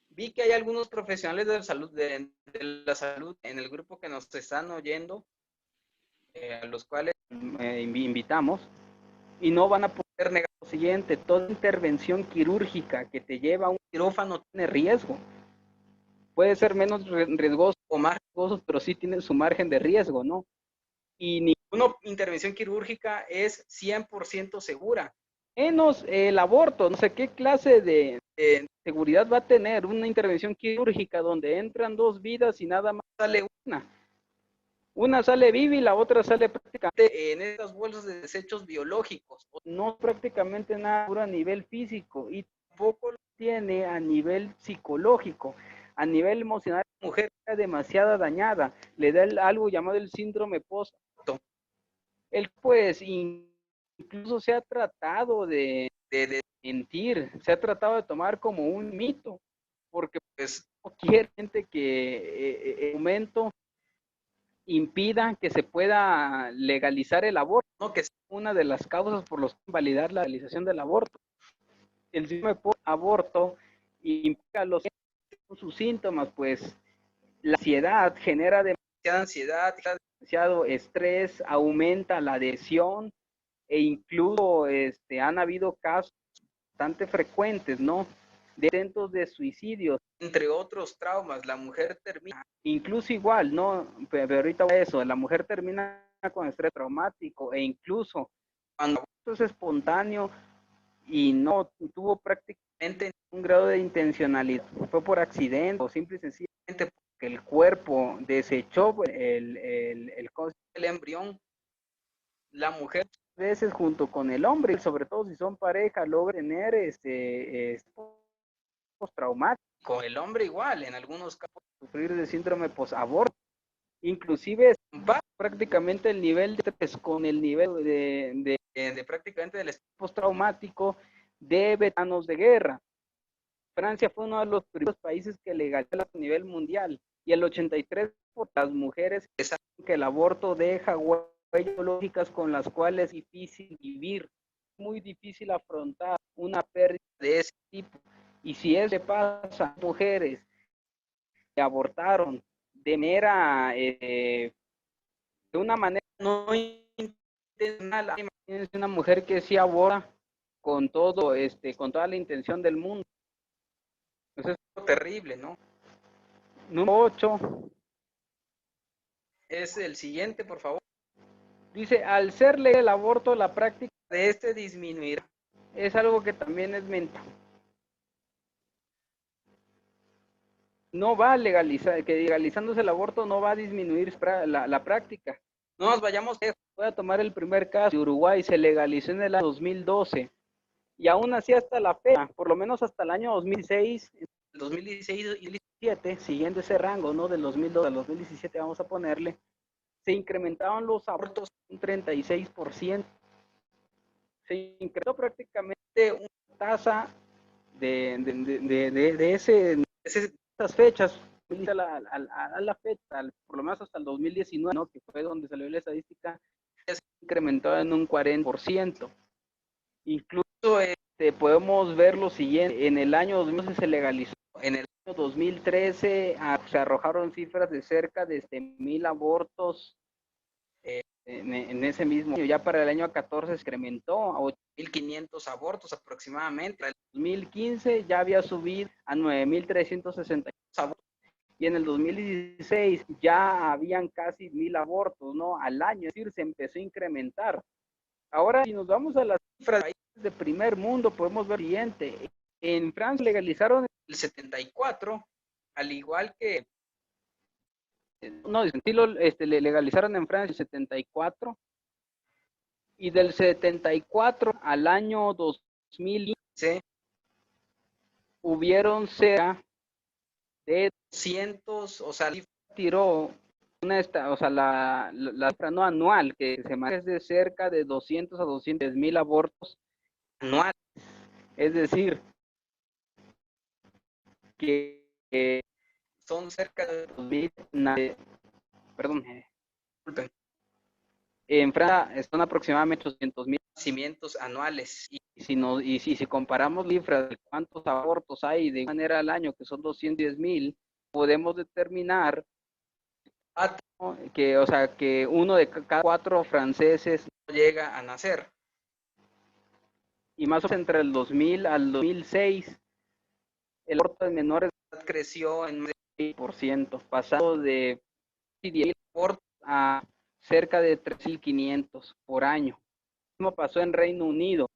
Vi que hay algunos profesionales de la salud en el grupo que nos están oyendo, a los cuales invitamos, y no van a poder negar lo siguiente: toda intervención quirúrgica que te lleva a un quirófano tiene riesgo. Puede ser menos riesgoso o más riesgoso, pero sí tiene su margen de riesgo, ¿no? Y ninguna intervención quirúrgica es 100% segura. Menos el aborto, no sé qué clase de seguridad va a tener una intervención quirúrgica donde entran 2 vidas y nada más sale una. Una sale viva y la otra sale prácticamente en estas bolsas de desechos biológicos. No prácticamente nada a nivel físico y tampoco lo tiene a nivel psicológico. A nivel emocional, la mujer está demasiado dañada. Le da algo llamado el síndrome postparto. Él, pues, incluso se ha tratado de mentir, se ha tratado de tomar como un mito. porque pues no quiere gente que el momento impida que se pueda legalizar el aborto, ¿no? Que es una de las causas por las que validar la legalización del aborto. El síndrome por aborto implica sus síntomas, pues la ansiedad genera demasiada ansiedad, demasiado estrés, aumenta la adhesión e incluso han habido casos bastante frecuentes, ¿no? De intentos de suicidio, entre otros traumas. La mujer termina, incluso igual, ¿no? Pero ahorita eso, la mujer termina con estrés traumático e incluso cuando es espontáneo y no tuvo prácticamente un grado de intencionalidad, fue por accidente o simple y sencillamente porque el cuerpo desechó el embrión, la mujer a veces junto con el hombre, sobre todo si son pareja, logra tener postraumático. El hombre igual, en algunos casos, sufrir de síndrome posaborto. Inclusive va prácticamente el nivel de estrés con el nivel de prácticamente del estrés postraumático de veteranos de guerra. Francia fue uno de los primeros países que legalizó a nivel mundial y el 83% por las mujeres que saben que el aborto deja huellas biológicas con las cuales es difícil vivir, muy difícil afrontar una pérdida de ese tipo. Y si eso pasa a mujeres que abortaron de una manera no intencional, imagínense una mujer que sí aborta con todo, con toda la intención del mundo. Eso es algo terrible, ¿no? Número 8 es el siguiente, por favor. Dice, al ser legal el aborto, la práctica de disminuirá. Es algo que también es mental. No va a legalizar, que legalizándose el aborto no va a disminuir la práctica. No nos vayamos lejos. Voy a tomar el primer caso de Uruguay, se legalizó en el año 2012 y aún así hasta la fecha, por lo menos hasta el año 2006, 2016 y 2017, siguiendo ese rango, ¿no? Del 2002 al 2017 vamos a ponerle, se incrementaban los abortos un 36%. Se incrementó prácticamente una tasa de esas fechas, a la fecha, por lo menos hasta el 2019, ¿no? Que fue donde salió la estadística, se incrementó en un 40%. Incluso podemos ver lo siguiente, en el año 2011 se legalizó, en el año 2013 se arrojaron cifras de cerca de 1,000 abortos en ese mismo año. Ya para el año 14 se incrementó a 8,500 abortos aproximadamente. En el 2015 ya había subido a 9,362 abortos. Y en el 2016 ya habían casi 1,000 abortos, ¿no? Al año, es decir, se empezó a incrementar. Ahora, si nos vamos a las cifras de países de primer mundo, podemos ver lo siguiente. En Francia legalizaron el 74, al igual que no, le legalizaron en Francia el 74 y del 74 al año 2015 hubieron cerca de 200, o sea, tiró o sea, la cifra no anual que se maneja es de cerca de 200 a 200,000 abortos anuales. Es decir, que son cerca de 2,000, perdón, disculpen. En Francia están aproximadamente 800,000 nacimientos anuales. Si comparamos cifras de cuántos abortos hay de manera al año, que son 210,000, podemos determinar que, o sea, que uno de cada 4 franceses no llega a nacer. Y más o menos entre el 2000 al 2006, el aborto de menores de edad creció en un 6%, pasando de 10,000 abortos a cerca de 3,500 por año. Lo mismo pasó en Reino Unido,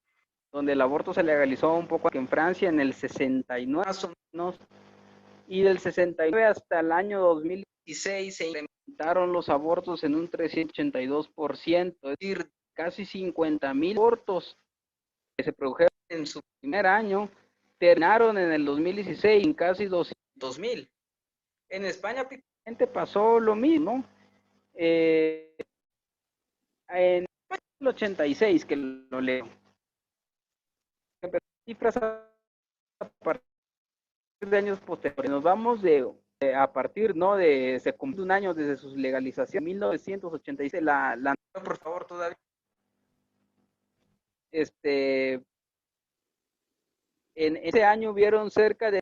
donde el aborto se legalizó un poco aquí en Francia en el 69 más o menos, y del 69 hasta el año 2016 se incrementaron los abortos en un 382%, es decir, casi 50,000 abortos que se produjeron en su primer año, terminaron en el 2016 en casi 200,000. En España prácticamente pasó lo mismo. En el 86 que lo leo. Cifras a de años posteriores. Nos vamos a partir, ¿no? Se cumple un año desde su legalización, 1986, por favor, todavía. En ese año hubieron cerca de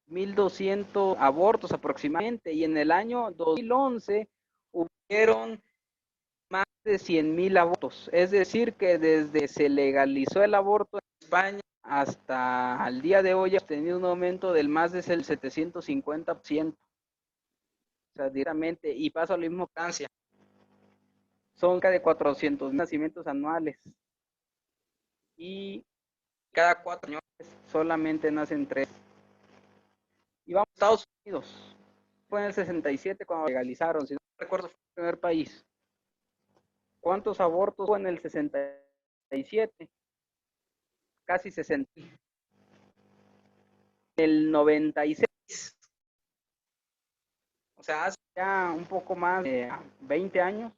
1.200 abortos aproximadamente, y en el año 2011 hubieron más de 100.000 abortos. Es decir, que desde se legalizó el aborto en España hasta el día de hoy ha tenido un aumento del más del 750%. O sea, directamente, y pasa lo mismo en Francia. Son cerca de 400 nacimientos anuales. Y cada 4 años solamente nacen 3. Y vamos a Estados Unidos. Fue en el 67 cuando legalizaron, si no recuerdo, fue el primer país. ¿Cuántos abortos fue en el 67? Casi 60. En el 96, o sea, hace ya un poco más de 20 años,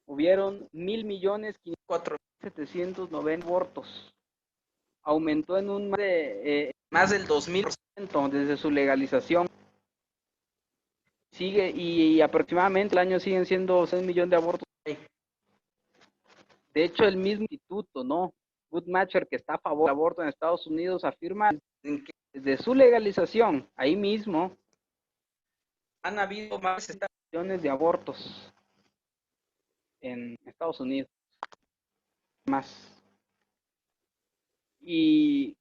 hubieron 1.000.504.790 abortos. Aumentó en un más del 2000% desde su legalización. Sigue, y aproximadamente al año siguen siendo 6 millones de abortos. De hecho, el mismo instituto, ¿no? Guttmacher, que está a favor del aborto en Estados Unidos, afirma que desde su legalización, ahí mismo, han habido más de 60 millones de abortos en Estados Unidos. Más. Y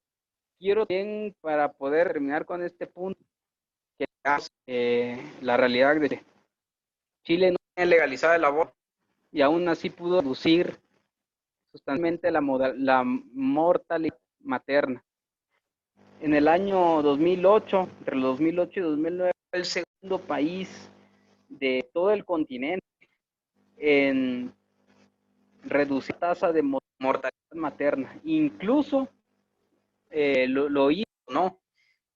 quiero también, para poder terminar con este punto, que la realidad de Chile no tiene legalizado el aborto y aún así pudo reducir sustancialmente la mortalidad materna. En el año 2008, entre el 2008 y 2009, fue el segundo país de todo el continente en reducir la tasa de mortalidad materna. Incluso lo hizo, ¿no?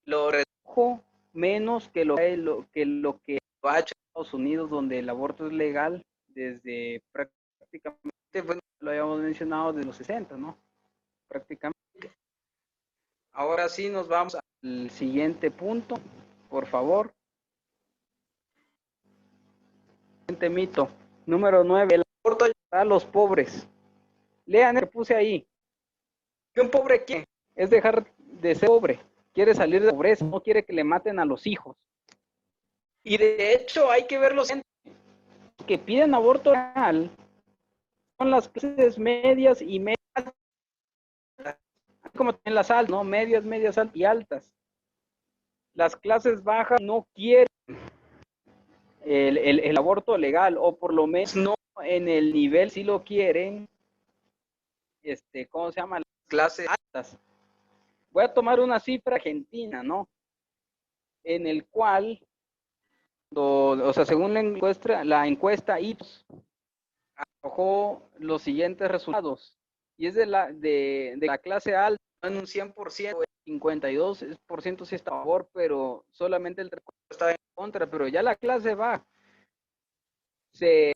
Lo redujo menos que lo que ha hecho Estados Unidos, donde el aborto es legal desde prácticamente, bueno, lo habíamos mencionado, de los 60, ¿no? Prácticamente. Ahora sí nos vamos al siguiente punto, por favor. Siguiente mito. Número 9. El aborto ayudará a los pobres. Lean el que puse ahí. ¿Qué un pobre quiere? Es dejar de ser pobre. Quiere salir de la pobreza. No quiere que le maten a los hijos. Y de hecho hay que ver los que piden aborto legal. Son las clases medias y medias. Como en las altas, ¿no? Medias, medias altas y altas. Las clases bajas no quieren el aborto legal, o por lo menos no en el nivel, si lo quieren, ¿cómo se llama? Las clases altas. Voy a tomar una cifra argentina, ¿no? En el cual, o sea, según la encuesta Ipsos, arrojó los siguientes resultados. Y es de la clase alta, en un 100%, el 52% sí está a favor, pero solamente el 3% está en contra. Pero ya la clase baja se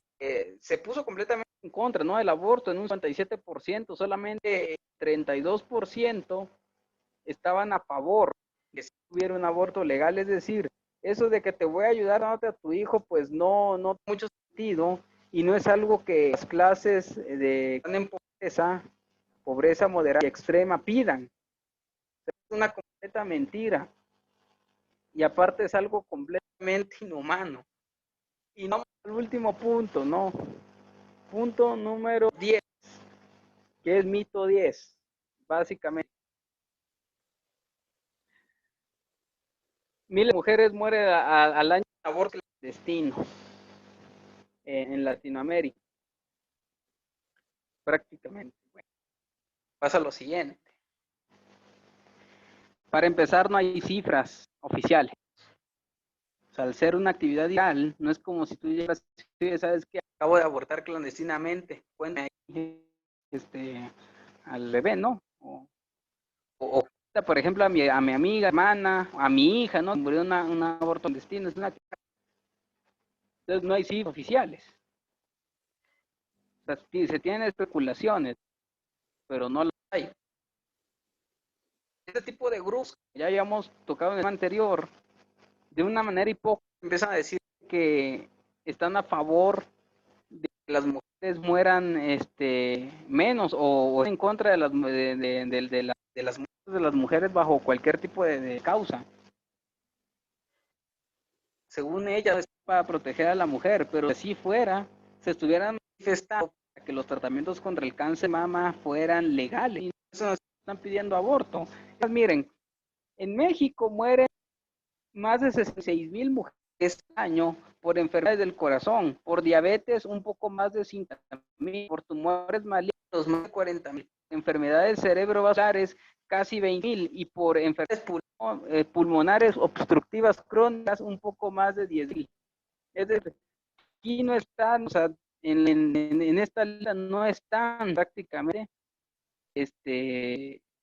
puso completamente en contra, ¿no? El aborto en un 57%, solamente el 32% estaban a favor de que si hubiera un aborto legal. Es decir, eso de que te voy a ayudar a darte a tu hijo, pues no tiene mucho sentido, y no es algo que las clases de pobreza moderada y extrema pidan. Es una completa mentira, y aparte es algo completamente inhumano. Y no, el último punto, ¿no? Punto número 10, que es mito 10, básicamente. 1.000 mujeres mueren al año de aborto clandestino en Latinoamérica. Prácticamente. Bueno, pasa lo siguiente. Para empezar, no hay cifras oficiales. O sea, al ser una actividad ilegal, no es como si tú llegas, sabes que acabo de abortar clandestinamente, cuéntame al bebé, ¿no? O por ejemplo, a mi amiga, hermana, a mi hija, ¿no? Murió un aborto clandestino. Entonces no hay cifras oficiales. O sea, se tienen especulaciones, pero no las hay. este tipo de grupos, que ya habíamos tocado en el anterior, de una manera hipócrita, empiezan a decir que están a favor de que las mujeres mueran menos o en contra de las muertes de las mujeres bajo cualquier tipo de causa. Según ella, es para proteger a la mujer, pero si fuera, se estuvieran manifestando para que los tratamientos contra el cáncer de mama fueran legales. Y eso están pidiendo aborto. Pues miren, en México mueren más de 66,000 mujeres este año por enfermedades del corazón, por diabetes un poco más de 50,000, por tumores malignos más de 40,000, enfermedades cerebrovasculares casi 20,000 y por enfermedades pulmonares obstructivas crónicas un poco más de 10,000. Es decir, aquí no están, o sea, en esta lista no están prácticamente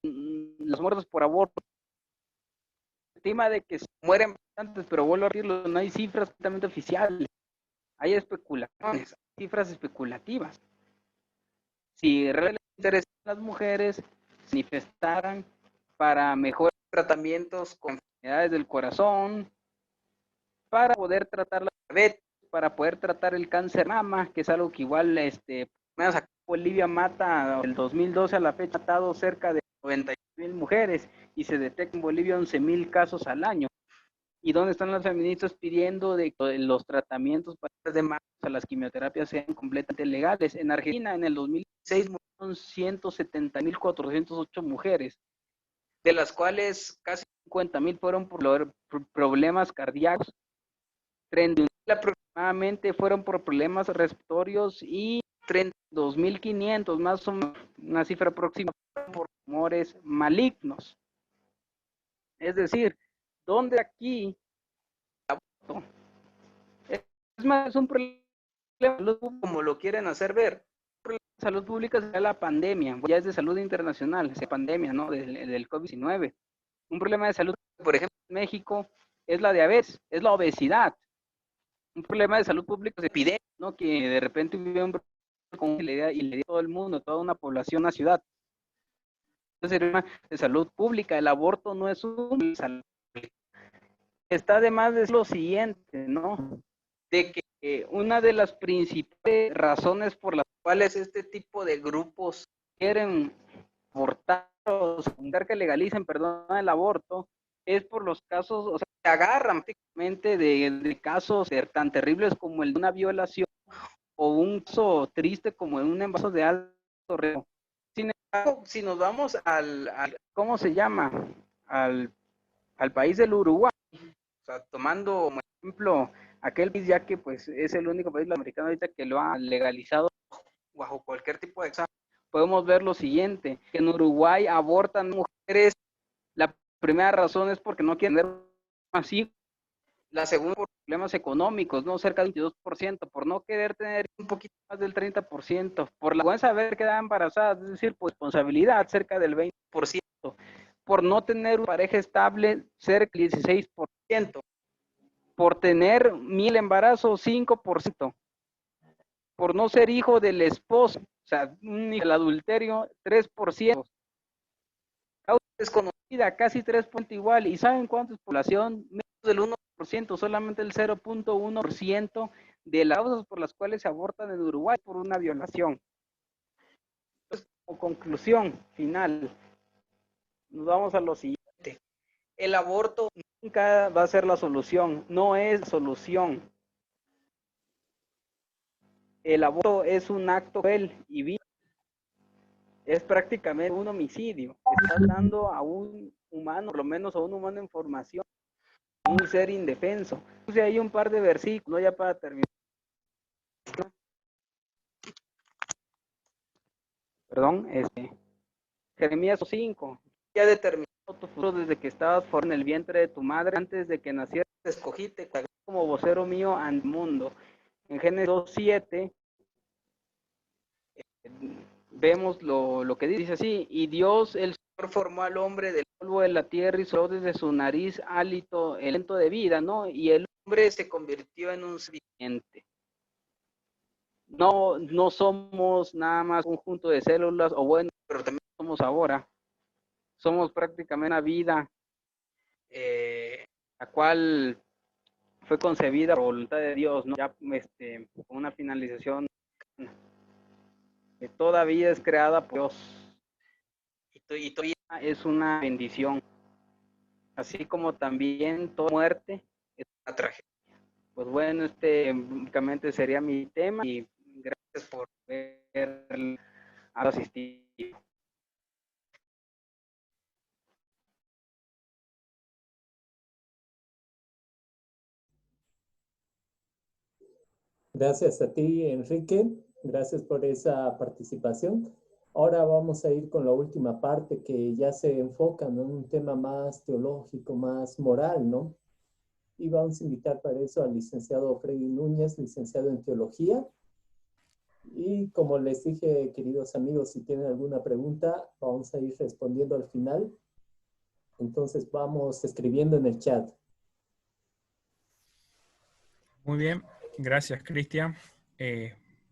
los muertos por aborto. Se estima de que se mueren bastantes, pero vuelvo a decirlo, no hay cifras completamente oficiales. Hay especulaciones, cifras especulativas. Si realmente les interesan las mujeres, se manifestaran para mejores tratamientos con enfermedades del corazón, para poder tratar la diabetes, para poder tratar el cáncer de mama, que es algo que igual, menos acá Bolivia mata, del 2012 a la fecha, ha matado cerca de 90,000 mujeres y se detectan en Bolivia 11,000 casos al año. ¿Y dónde están las feministas pidiendo de que los tratamientos para de mama, o sea, las quimioterapias sean completamente legales? En Argentina, en el 2016, murieron 170,408 mujeres, de las cuales casi 50,000 fueron por problemas cardíacos, 32,000 aproximadamente fueron por problemas respiratorios y 32,500, más o menos, una cifra próxima, por tumores malignos. Es decir, ¿dónde aquí el aborto es más un problema de salud como lo quieren hacer ver? Un problema de salud pública es la pandemia, ya es de salud internacional, esa pandemia, ¿no? del COVID-19. Un problema de salud, por ejemplo, en México, es la diabetes, es la obesidad. Un problema de salud pública es epidemia, ¿no? Que de repente vive un con le dio a todo el mundo, toda una población, una ciudad. Entonces, es un problema de salud pública. El aborto no es un salud pública. Está además de lo siguiente, ¿no? De que una de las principales razones por las cuales este tipo de grupos quieren abortar o que legalicen, perdón, el aborto, es por los casos, o sea, se agarran prácticamente de casos tan terribles como el de una violación o un caso triste como un embarazo de alto riesgo. Sin embargo, si nos vamos ¿cómo se llama? Al país del Uruguay, o sea, tomando como ejemplo aquel país, ya que pues es el único país latinoamericano ahorita que lo ha legalizado bajo cualquier tipo de examen, podemos ver lo siguiente, que en Uruguay abortan mujeres, la primera razón es porque no quieren tener así, la segunda por problemas económicos, ¿no? Cerca del 22%, por no querer tener un poquito más del 30%, por la vergüenza de haber quedado embarazadas, es decir, por responsabilidad, cerca del 20%, por no tener una pareja estable, cerca del 16%, por tener 1,000 embarazos, 5%, por no ser hijo del esposo, o sea, el adulterio, 3%. Causa desconocida, casi 3% igual. ¿Y saben cuánto es población? Menos del 1%, solamente el 0.1% de las causas por las cuales se abortan en Uruguay por una violación. Entonces, como conclusión final, nos vamos a lo siguiente. El aborto nunca va a ser la solución, no es solución. El aborto es un acto cruel y vil. Es prácticamente un homicidio. Estás dando a un humano, por lo menos a un humano en formación, un ser indefenso. Puse ahí un par de versículos ya para terminar. Perdón, Jeremías 5. Ya determinó tu futuro desde que estabas en el vientre de tu madre, antes de que nacieras te escogí, te cargué como vocero mío ante el mundo. En Génesis 2:7 vemos lo que dice así, y Dios el Señor formó al hombre del polvo de la tierra y sopló desde su nariz hálito, el aliento de vida, ¿no? Y el hombre se convirtió en un ser viviente. No somos nada más un conjunto de células, o bueno, pero también somos ahora. somos prácticamente una vida, la cual fue concebida por voluntad de Dios, ¿no? Ya con una finalización, que toda vida es creada por Dios y toda vida es una bendición, así como también toda muerte es una tragedia. Pues bueno, únicamente sería mi tema y gracias por haber asistido. Gracias a ti, Enrique. Gracias por esa participación. Ahora vamos a ir con la última parte que ya se enfoca, ¿no?, en un tema más teológico, más moral, ¿no? Y vamos a invitar para eso al licenciado Freddy Núñez, licenciado en teología. Y como les dije, queridos amigos, si tienen alguna pregunta, vamos a ir respondiendo al final. Entonces vamos escribiendo en el chat. Muy bien, gracias, Cristian.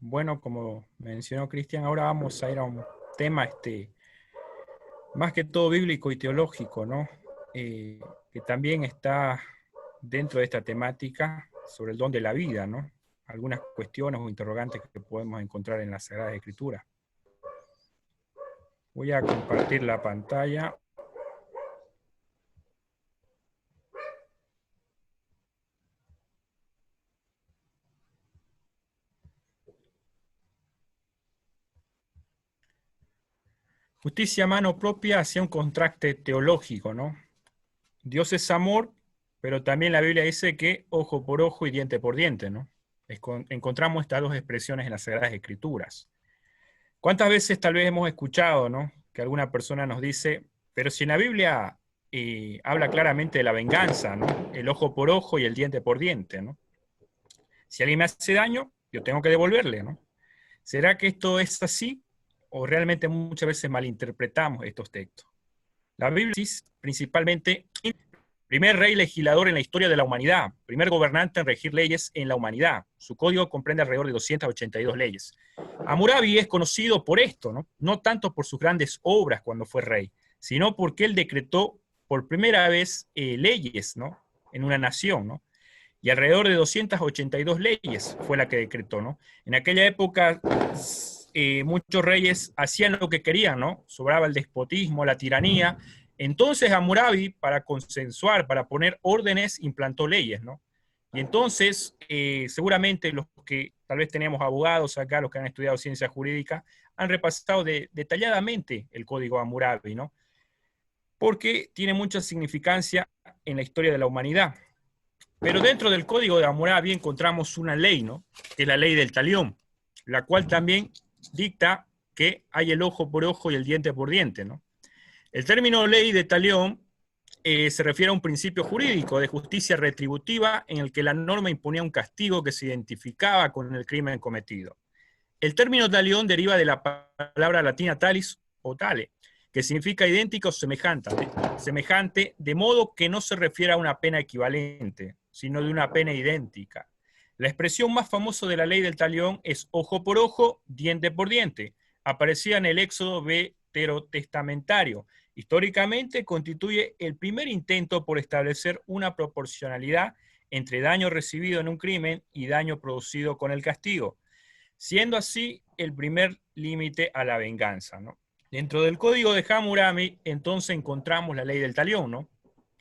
Bueno, como mencionó Cristian, ahora vamos a ir a un tema más que todo bíblico y teológico, ¿no? Que también está dentro de esta temática sobre el don de la vida, ¿no? Algunas cuestiones o interrogantes que podemos encontrar en la Sagrada Escritura. Voy a compartir la pantalla. Justicia a mano propia hacia un contraste teológico, ¿no? Dios es amor, pero también la Biblia dice que ojo por ojo y diente por diente, ¿no? Encontramos estas dos expresiones en las Sagradas Escrituras. ¿Cuántas veces tal vez hemos escuchado, ¿no?, que alguna persona nos dice, pero si en la Biblia habla claramente de la venganza, ¿no?, el ojo por ojo y el diente por diente, ¿no? Si alguien me hace daño, yo tengo que devolverle, ¿no? ¿Será que esto es así? ¿O realmente muchas veces malinterpretamos estos textos? La Biblia dice principalmente primer rey legislador en la historia de la humanidad, primer gobernante en regir leyes en la humanidad. Su código comprende alrededor de 282 leyes. Hammurabi es conocido por esto, ¿no? No tanto por sus grandes obras cuando fue rey, sino porque él decretó por primera vez leyes, ¿no?, en una nación, ¿no? Y alrededor de 282 leyes fue la que decretó, ¿no? En aquella época muchos reyes hacían lo que querían, ¿no? Sobraba el despotismo, la tiranía. Entonces Hammurabi, para consensuar, para poner órdenes, implantó leyes, ¿no? Y entonces, seguramente los que tal vez tenemos abogados acá, los que han estudiado ciencia jurídica, han repasado detalladamente el código Hammurabi, ¿no? Porque tiene mucha significancia en la historia de la humanidad. Pero dentro del código de Hammurabi encontramos una ley, ¿no?, que es la ley del talión, la cual también dicta que hay el ojo por ojo y el diente por diente, ¿no? El término ley de talión se refiere a un principio jurídico de justicia retributiva en el que la norma imponía un castigo que se identificaba con el crimen cometido. El término talión deriva de la palabra latina talis o tale, que significa idéntico o semejante, de modo que no se refiere a una pena equivalente, sino de una pena idéntica. La expresión más famosa de la ley del talión es ojo por ojo, diente por diente. Aparecía en el Éxodo veterotestamentario. Históricamente constituye el primer intento por establecer una proporcionalidad entre daño recibido en un crimen y daño producido con el castigo, siendo así el primer límite a la venganza, ¿no? Dentro del código de Hammurabi, entonces encontramos la ley del talión, ¿no?,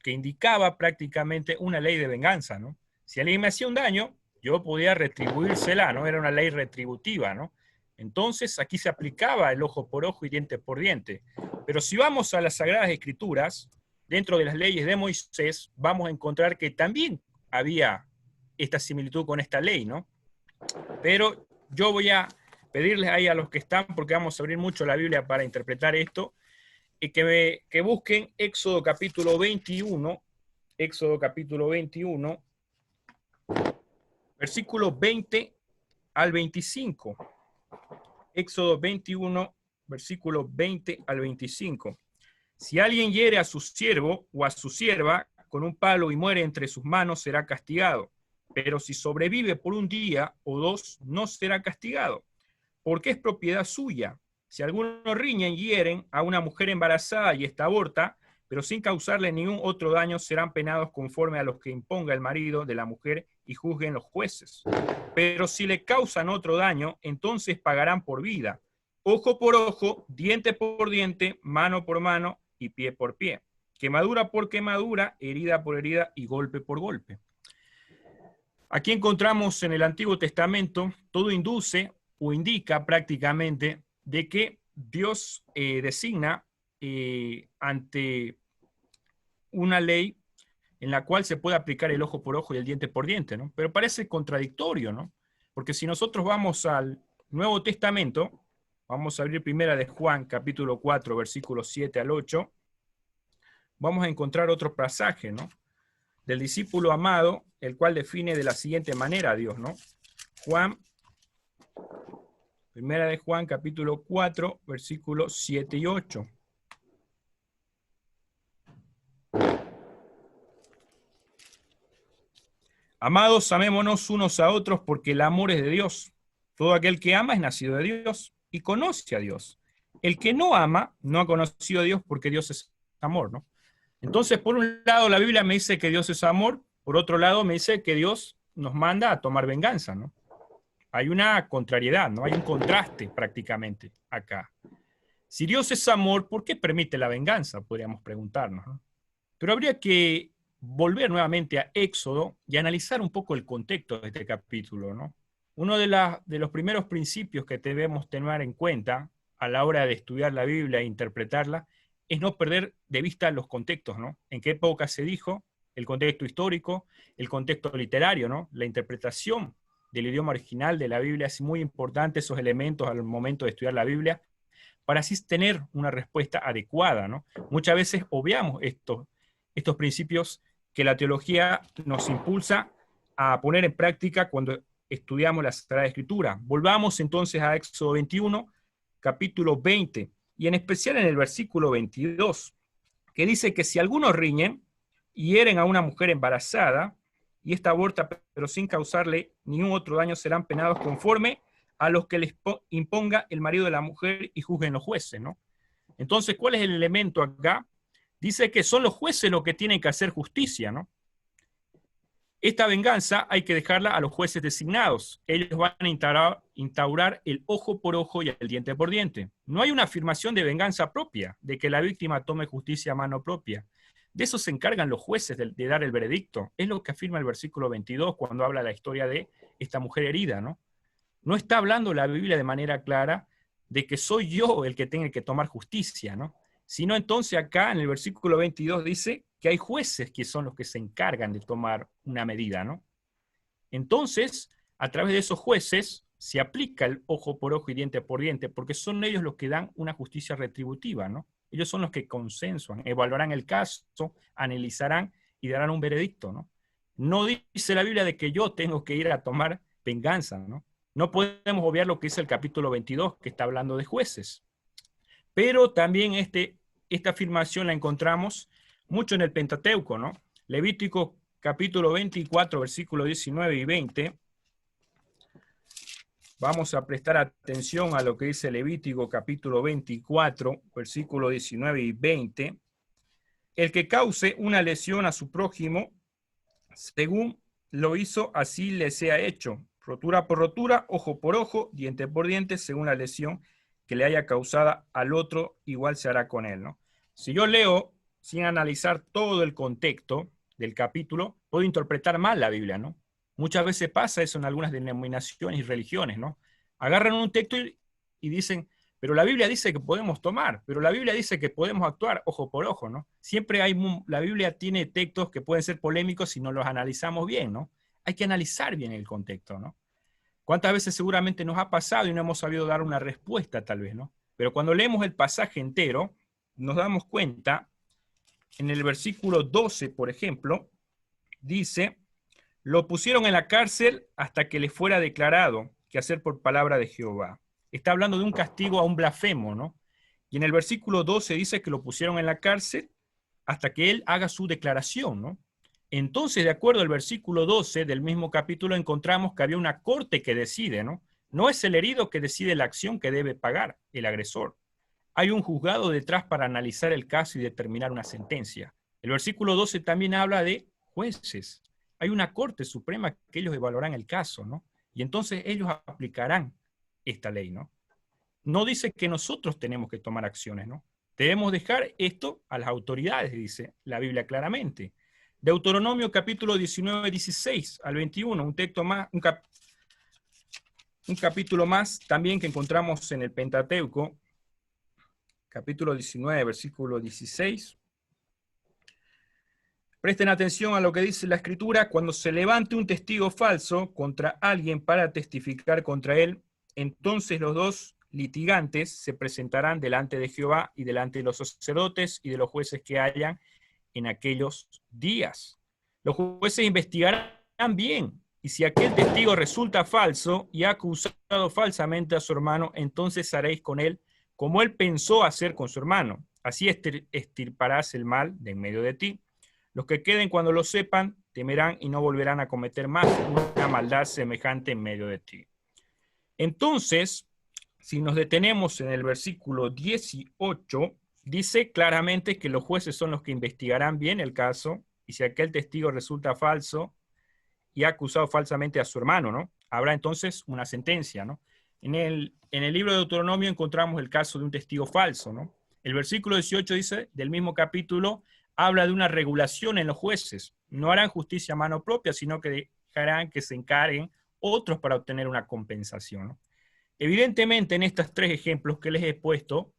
que indicaba prácticamente una ley de venganza, ¿no? Si alguien me hacía un daño, yo podía retribuírsela, ¿no? Era una ley retributiva, ¿no? Entonces aquí se aplicaba el ojo por ojo y diente por diente. Pero si vamos a las Sagradas Escrituras, dentro de las leyes de Moisés, vamos a encontrar que también había esta similitud con esta ley, ¿no? Pero yo voy a pedirles ahí a los que están, porque vamos a abrir mucho la Biblia para interpretar esto, y que busquen Éxodo capítulo 21, versículo 20 al 25. Éxodo 21, versículo 20 al 25. Si alguien hiere a su siervo o a su sierva con un palo y muere entre sus manos, será castigado. Pero si sobrevive por un día o dos, no será castigado, porque es propiedad suya. si algunos riñen y hieren a una mujer embarazada y esta aborta, pero sin causarle ningún otro daño, serán penados conforme a los que imponga el marido de la mujer y juzguen los jueces. Pero si le causan otro daño, entonces pagarán por vida, ojo por ojo, diente por diente, mano por mano y pie por pie. Quemadura por quemadura, herida por herida y golpe por golpe. Aquí encontramos en el Antiguo Testamento, todo induce o indica prácticamente de que Dios designa ante una ley en la cual se puede aplicar el ojo por ojo y el diente por diente, ¿no? Pero parece contradictorio, ¿no? Porque si nosotros vamos al Nuevo Testamento, vamos a abrir primera de Juan, capítulo 4, versículos 7 al 8, vamos a encontrar otro pasaje, ¿no? Del discípulo amado, el cual define de la siguiente manera a Dios, ¿no? Primera de Juan, capítulo 4, versículos 7 y 8. Amados, amémonos unos a otros porque el amor es de Dios. Todo aquel que ama es nacido de Dios y conoce a Dios. El que no ama no ha conocido a Dios porque Dios es amor, ¿no? Entonces, por un lado, la Biblia me dice que Dios es amor, por otro lado, me dice que Dios nos manda a tomar venganza, ¿no? Hay una contrariedad, ¿no? Hay un contraste prácticamente acá. Si Dios es amor, ¿por qué permite la venganza? Podríamos preguntarnos, ¿no? Pero habría que volver nuevamente a Éxodo y analizar un poco el contexto de este capítulo, ¿no? Uno de los primeros principios que debemos tener en cuenta a la hora de estudiar la Biblia e interpretarla es no perder de vista los contextos, ¿no? En qué época se dijo, el contexto histórico, el contexto literario, ¿no? La interpretación del idioma original de la Biblia es muy importante, esos elementos al momento de estudiar la Biblia, para así tener una respuesta adecuada, ¿no? Muchas veces obviamos estos principios que la teología nos impulsa a poner en práctica cuando estudiamos la Sagrada Escritura. Volvamos entonces a Éxodo 21, capítulo 20, y en especial en el versículo 22, que dice que si algunos riñen y hieren a una mujer embarazada, y esta aborta, pero sin causarle ningún otro daño, serán penados conforme a los que les imponga el marido de la mujer y juzguen los jueces, ¿no? Entonces, ¿cuál es el elemento acá? Dice que son los jueces los que tienen que hacer justicia, ¿no? Esta venganza hay que dejarla a los jueces designados. Ellos van a instaurar el ojo por ojo y el diente por diente. No hay una afirmación de venganza propia, de que la víctima tome justicia a mano propia. De eso se encargan los jueces de dar el veredicto. Es lo que afirma el versículo 22 cuando habla de la historia de esta mujer herida, ¿no? No está hablando la Biblia de manera clara de que soy yo el que tenga que tomar justicia, ¿no? Sino entonces acá en el versículo 22 dice que hay jueces que son los que se encargan de tomar una medida, ¿no? Entonces, a través de esos jueces se aplica el ojo por ojo y diente por diente, porque son ellos los que dan una justicia retributiva, ¿no? Ellos son los que consensuan, evaluarán el caso, analizarán y darán un veredicto, ¿no? No dice la Biblia de que yo tengo que ir a tomar venganza, ¿no? No podemos obviar lo que dice el capítulo 22, que está hablando de jueces. Pero también esta afirmación la encontramos mucho en el Pentateuco, ¿no? Levítico capítulo 24, versículos 19 y 20. Vamos a prestar atención a lo que dice Levítico capítulo 24, versículos 19 y 20. El que cause una lesión a su prójimo, según lo hizo, así le sea hecho. Rotura por rotura, ojo por ojo, diente por diente, según la lesión que le haya causada al otro, igual se hará con él, ¿no? Si yo leo sin analizar todo el contexto del capítulo, puedo interpretar mal la Biblia, ¿no? Muchas veces pasa eso en algunas denominaciones y religiones, ¿no? Agarran un texto y dicen, pero la Biblia dice que podemos tomar, pero la Biblia dice que podemos actuar ojo por ojo, ¿no? Siempre la Biblia tiene textos que pueden ser polémicos si no los analizamos bien, ¿no? Hay que analizar bien el contexto, ¿no? ¿Cuántas veces seguramente nos ha pasado y no hemos sabido dar una respuesta tal vez, ¿no? Pero cuando leemos el pasaje entero, nos damos cuenta, en el versículo 12, por ejemplo, dice, lo pusieron en la cárcel hasta que le fuera declarado que hacer por palabra de Jehová. Está hablando de un castigo a un blasfemo, ¿no? Y en el versículo 12 dice que lo pusieron en la cárcel hasta que él haga su declaración, ¿no? Entonces, de acuerdo al versículo 12 del mismo capítulo, encontramos que había una corte que decide, ¿no? No es el herido que decide la acción que debe pagar el agresor. Hay un juzgado detrás para analizar el caso y determinar una sentencia. El versículo 12 también habla de jueces. Hay una corte suprema que ellos evaluarán el caso, ¿no? Y entonces ellos aplicarán esta ley, ¿no? No dice que nosotros tenemos que tomar acciones, ¿no? Debemos dejar esto a las autoridades, dice la Biblia claramente. Deuteronomio capítulo 19, 16 al 21, un texto más, un capítulo más también que encontramos en el Pentateuco, capítulo 19, versículo 16. Presten atención a lo que dice la Escritura: cuando se levante un testigo falso contra alguien para testificar contra él, entonces los dos litigantes se presentarán delante de Jehová y delante de los sacerdotes y de los jueces que hayan en aquellos días. Los jueces investigarán bien, y si aquel testigo resulta falso y ha acusado falsamente a su hermano, entonces haréis con él como él pensó hacer con su hermano. Así extirparás el mal de en medio de ti. Los que queden cuando lo sepan temerán y no volverán a cometer más una maldad semejante en medio de ti. Entonces, si nos detenemos en el versículo 18, dice claramente que los jueces son los que investigarán bien el caso, y si aquel testigo resulta falso y ha acusado falsamente a su hermano, ¿no? Habrá entonces una sentencia, ¿no? En el libro de Deuteronomio encontramos el caso de un testigo falso, ¿no? El versículo 18 dice, del mismo capítulo, habla de una regulación en los jueces. No harán justicia a mano propia, sino que dejarán que se encarguen otros para obtener una compensación, ¿no? Evidentemente, en estos tres ejemplos que les he puesto,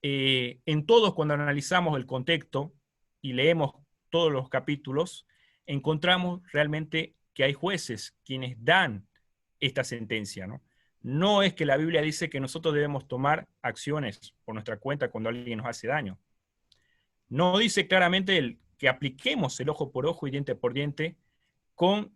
en todos, cuando analizamos el contexto y leemos todos los capítulos, encontramos realmente que hay jueces quienes dan esta sentencia, ¿no? No es que la Biblia dice que nosotros debemos tomar acciones por nuestra cuenta cuando alguien nos hace daño. No dice claramente que apliquemos el ojo por ojo y diente por diente con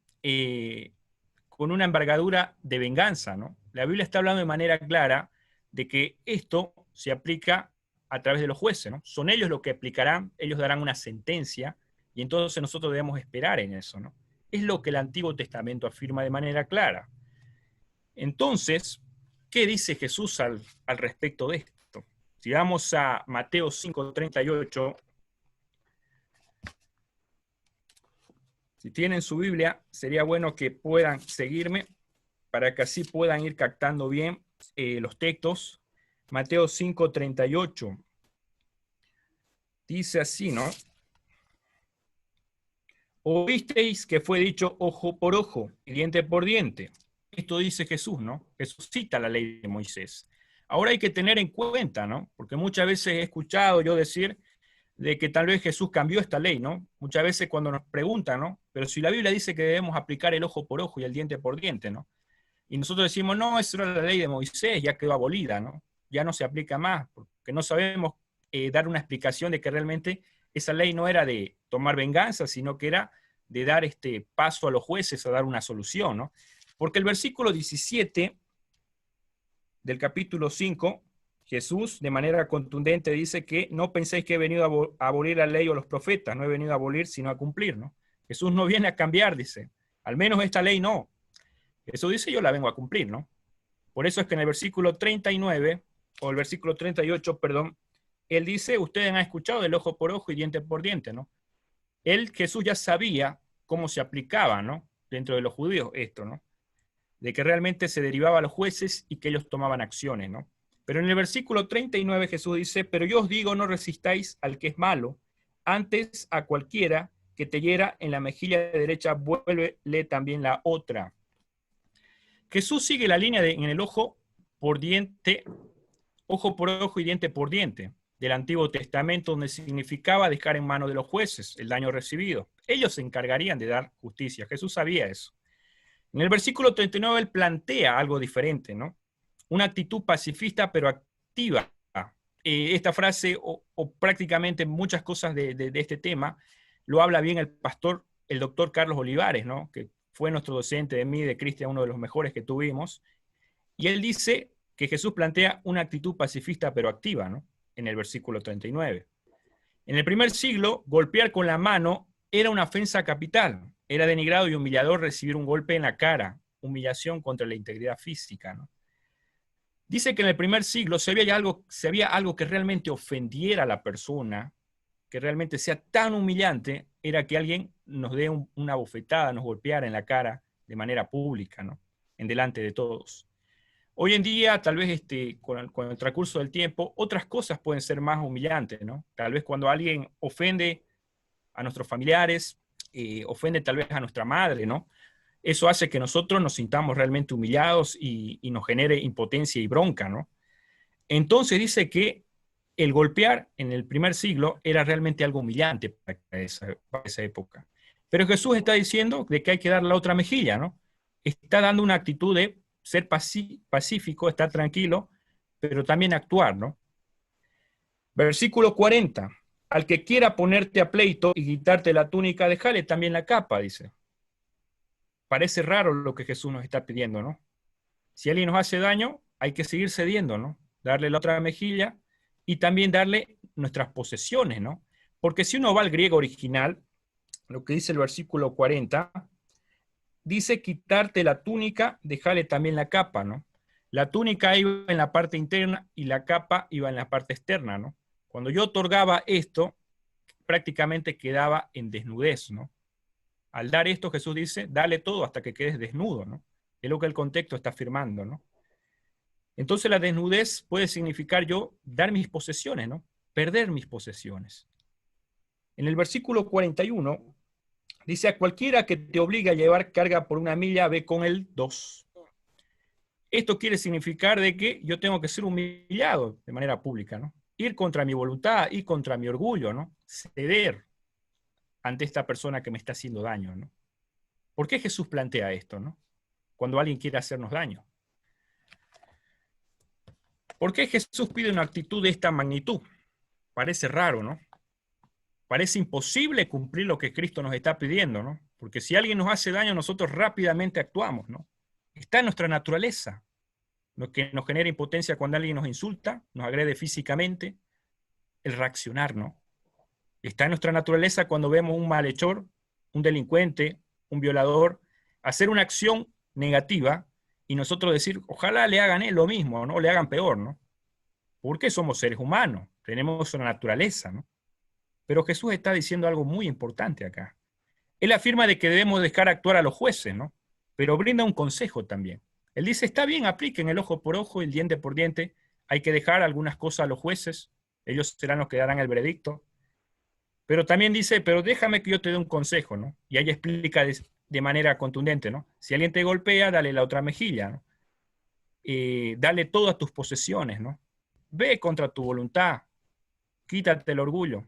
una envergadura de venganza, ¿no? La Biblia está hablando de manera clara de que esto se aplica a través de los jueces, ¿no? Son ellos los que aplicarán, ellos darán una sentencia, y entonces nosotros debemos esperar en eso, ¿no? Es lo que el Antiguo Testamento afirma de manera clara. Entonces, ¿qué dice Jesús al respecto de esto? Si vamos a Mateo 5:38, si tienen su Biblia, sería bueno que puedan seguirme para que así puedan ir captando bien los textos. Mateo 5:38 dice así, ¿no? Oísteis que fue dicho ojo por ojo y diente por diente. Esto dice Jesús, ¿no? Jesús cita la ley de Moisés. Ahora hay que tener en cuenta, ¿no? Porque muchas veces he escuchado yo decir de que tal vez Jesús cambió esta ley, ¿no? Muchas veces cuando nos preguntan, ¿no? Pero si la Biblia dice que debemos aplicar el ojo por ojo y el diente por diente, ¿no? Y nosotros decimos, no, esa era la ley de Moisés, ya quedó abolida, ¿no? Ya no se aplica más, porque no sabemos dar una explicación de que realmente esa ley no era de tomar venganza, sino que era de dar paso a los jueces a dar una solución, ¿no? Porque el versículo 17 del capítulo 5, Jesús de manera contundente dice que no penséis que he venido a abolir la ley o los profetas, no he venido a abolir sino a cumplir, ¿no? Jesús no viene a cambiar, dice, al menos esta ley no. Jesús dice, yo la vengo a cumplir, ¿no? Por eso es que en el versículo 39, o el versículo 38, perdón, él dice, ustedes han escuchado del ojo por ojo y diente por diente, ¿no? Jesús ya sabía cómo se aplicaba, ¿no? Dentro de los judíos esto, ¿no? De que realmente se derivaba a los jueces y que ellos tomaban acciones, ¿no? Pero en el versículo 39 Jesús dice, pero yo os digo, no resistáis al que es malo, antes a cualquiera que te hiera en la mejilla derecha, vuélvele también la otra. Jesús sigue la línea en el ojo por diente, ojo por ojo y diente por diente del Antiguo Testamento, donde significaba dejar en manos de los jueces el daño recibido. Ellos se encargarían de dar justicia. Jesús sabía eso. En el versículo 39 él plantea algo diferente, ¿no? Una actitud pacifista pero activa. Esta frase, o prácticamente muchas cosas de este tema, lo habla bien el doctor Carlos Olivares, ¿no? Que fue nuestro docente de mí, de Cristian, uno de los mejores que tuvimos. Y él dice que Jesús plantea una actitud pacifista pero activa, ¿no? En el versículo 39. En el primer siglo, golpear con la mano era una ofensa capital. Era denigrado y humillador recibir un golpe en la cara, humillación contra la integridad física, ¿no? Dice que en el primer siglo si había algo que realmente ofendiera a la persona, que realmente sea tan humillante, era que alguien nos dé una bofetada, nos golpeara en la cara de manera pública, ¿no? En delante de todos. Hoy en día, tal vez con el transcurso del tiempo, otras cosas pueden ser más humillantes, ¿no? Tal vez cuando alguien ofende a nuestros familiares, ofende tal vez a nuestra madre, ¿no? Eso hace que nosotros nos sintamos realmente humillados y nos genere impotencia y bronca, ¿no? Entonces dice que el golpear en el primer siglo era realmente algo humillante para esa época. Pero Jesús está diciendo de que hay que dar la otra mejilla, ¿no? Está dando una actitud de ser pacífico, estar tranquilo, pero también actuar, ¿no? Versículo 40. Al que quiera ponerte a pleito y quitarte la túnica, déjale también la capa, dice. Parece raro lo que Jesús nos está pidiendo, ¿no? Si alguien nos hace daño, hay que seguir cediendo, ¿no? Darle la otra mejilla y también darle nuestras posesiones, ¿no? Porque si uno va al griego original, lo que dice el versículo 40, dice quitarte la túnica, dejarle también la capa, ¿no? La túnica iba en la parte interna y la capa iba en la parte externa, ¿no? Cuando yo otorgaba esto, prácticamente quedaba en desnudez, ¿no? Al dar esto, Jesús dice, dale todo hasta que quedes desnudo, ¿no? Es lo que el contexto está afirmando, ¿no? Entonces la desnudez puede significar yo dar mis posesiones, ¿no? Perder mis posesiones. En el versículo 41 dice, a cualquiera que te obligue a llevar carga por 1 milla, ve con él 2. Esto quiere significar de que yo tengo que ser humillado de manera pública, ¿no? Ir contra mi voluntad, ir contra mi orgullo, ¿no? Ceder ante esta persona que me está haciendo daño, ¿no? ¿Por qué Jesús plantea esto, ¿no? Cuando alguien quiere hacernos daño. ¿Por qué Jesús pide una actitud de esta magnitud? Parece raro, ¿no? Parece imposible cumplir lo que Cristo nos está pidiendo, ¿no? Porque si alguien nos hace daño, nosotros rápidamente actuamos, ¿no? Está en nuestra naturaleza, lo que nos genera impotencia cuando alguien nos insulta, nos agrede físicamente, el reaccionar, ¿no? Está en nuestra naturaleza cuando vemos un malhechor, un delincuente, un violador, hacer una acción negativa y nosotros decir, ojalá le hagan lo mismo, ¿no? O le hagan peor, ¿no? Porque somos seres humanos, tenemos una naturaleza, ¿no? Pero Jesús está diciendo algo muy importante acá. Él afirma de que debemos dejar actuar a los jueces, ¿no? Pero brinda un consejo también. Él dice, está bien, apliquen el ojo por ojo y el diente por diente, hay que dejar algunas cosas a los jueces, ellos serán los que darán el veredicto. Pero también dice, pero déjame que yo te dé un consejo, ¿no? Y ahí explica de manera contundente, ¿no? Si alguien te golpea, dale la otra mejilla, ¿no? Dale todas tus posesiones, ¿no? Ve contra tu voluntad, quítate el orgullo.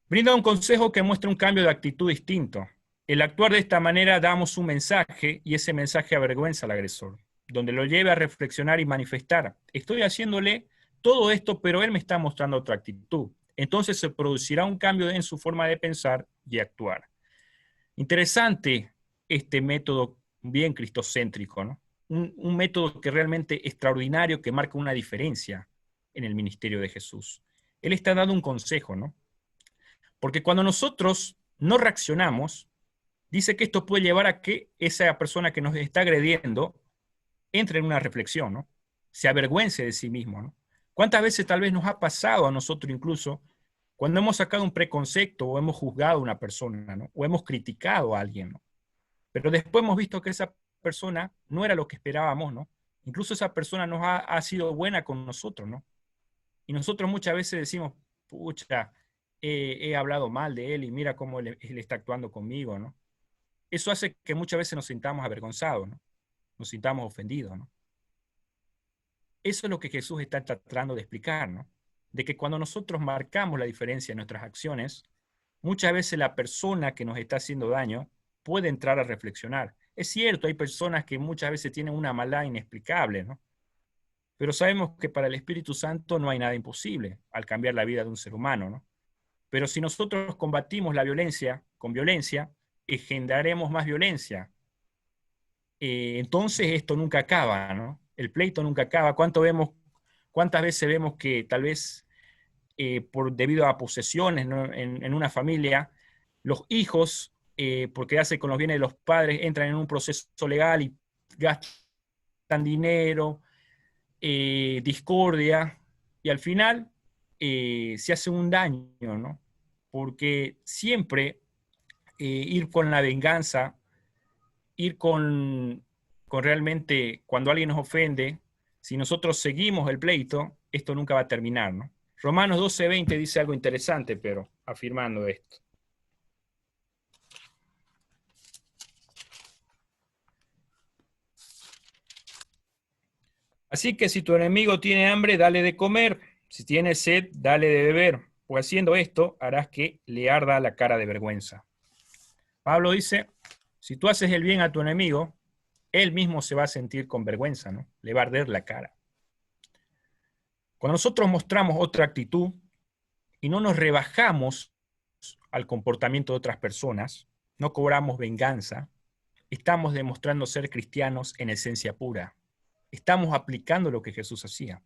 Brinda un consejo que muestra un cambio de actitud distinto. El actuar de esta manera damos un mensaje y ese mensaje avergüenza al agresor, donde lo lleve a reflexionar y manifestar. Estoy haciéndole todo esto, pero él me está mostrando otra actitud. Entonces se producirá un cambio en su forma de pensar y actuar. Interesante este método bien cristocéntrico, ¿no? Un método que realmente extraordinario, que marca una diferencia en el ministerio de Jesús. Él está dando un consejo, ¿no? Porque cuando nosotros no reaccionamos, dice que esto puede llevar a que esa persona que nos está agrediendo entre en una reflexión, ¿no? Se avergüence de sí mismo, ¿no? ¿Cuántas veces tal vez nos ha pasado a nosotros incluso cuando hemos sacado un preconcepto o hemos juzgado a una persona, ¿no? O hemos criticado a alguien, ¿no? Pero después hemos visto que esa persona no era lo que esperábamos, ¿no? Incluso esa persona ha sido buena con nosotros, ¿no? Y nosotros muchas veces decimos, pucha, he hablado mal de él y mira cómo él está actuando conmigo, ¿no? Eso hace que muchas veces nos sintamos avergonzados, ¿no? Nos sintamos ofendidos, ¿no? Eso es lo que Jesús está tratando de explicar, ¿no? De que cuando nosotros marcamos la diferencia en nuestras acciones, muchas veces la persona que nos está haciendo daño puede entrar a reflexionar. Es cierto, hay personas que muchas veces tienen una maldad inexplicable, ¿no? Pero sabemos que para el Espíritu Santo no hay nada imposible al cambiar la vida de un ser humano, ¿no? Pero si nosotros combatimos la violencia con violencia, engendraremos más violencia. Entonces esto nunca acaba, ¿no? El pleito nunca acaba. ¿Cuántas veces vemos que tal vez debido a posesiones, ¿no? en una familia, los hijos, por quedarse con los bienes de los padres, entran en un proceso legal y gastan dinero, discordia, y al final se hace un daño, ¿no? Porque siempre ir con la venganza, ir con realmente, cuando alguien nos ofende, si nosotros seguimos el pleito, esto nunca va a terminar, ¿no? Romanos 12:20 dice algo interesante, pero afirmando esto. Así que si tu enemigo tiene hambre, dale de comer. Si tiene sed, dale de beber. Pues haciendo esto, harás que le arda la cara de vergüenza. Pablo dice, si tú haces el bien a tu enemigo, él mismo se va a sentir con vergüenza, ¿no? Le va a arder la cara. Cuando nosotros mostramos otra actitud y no nos rebajamos al comportamiento de otras personas, no cobramos venganza, estamos demostrando ser cristianos en esencia pura. Estamos aplicando lo que Jesús hacía.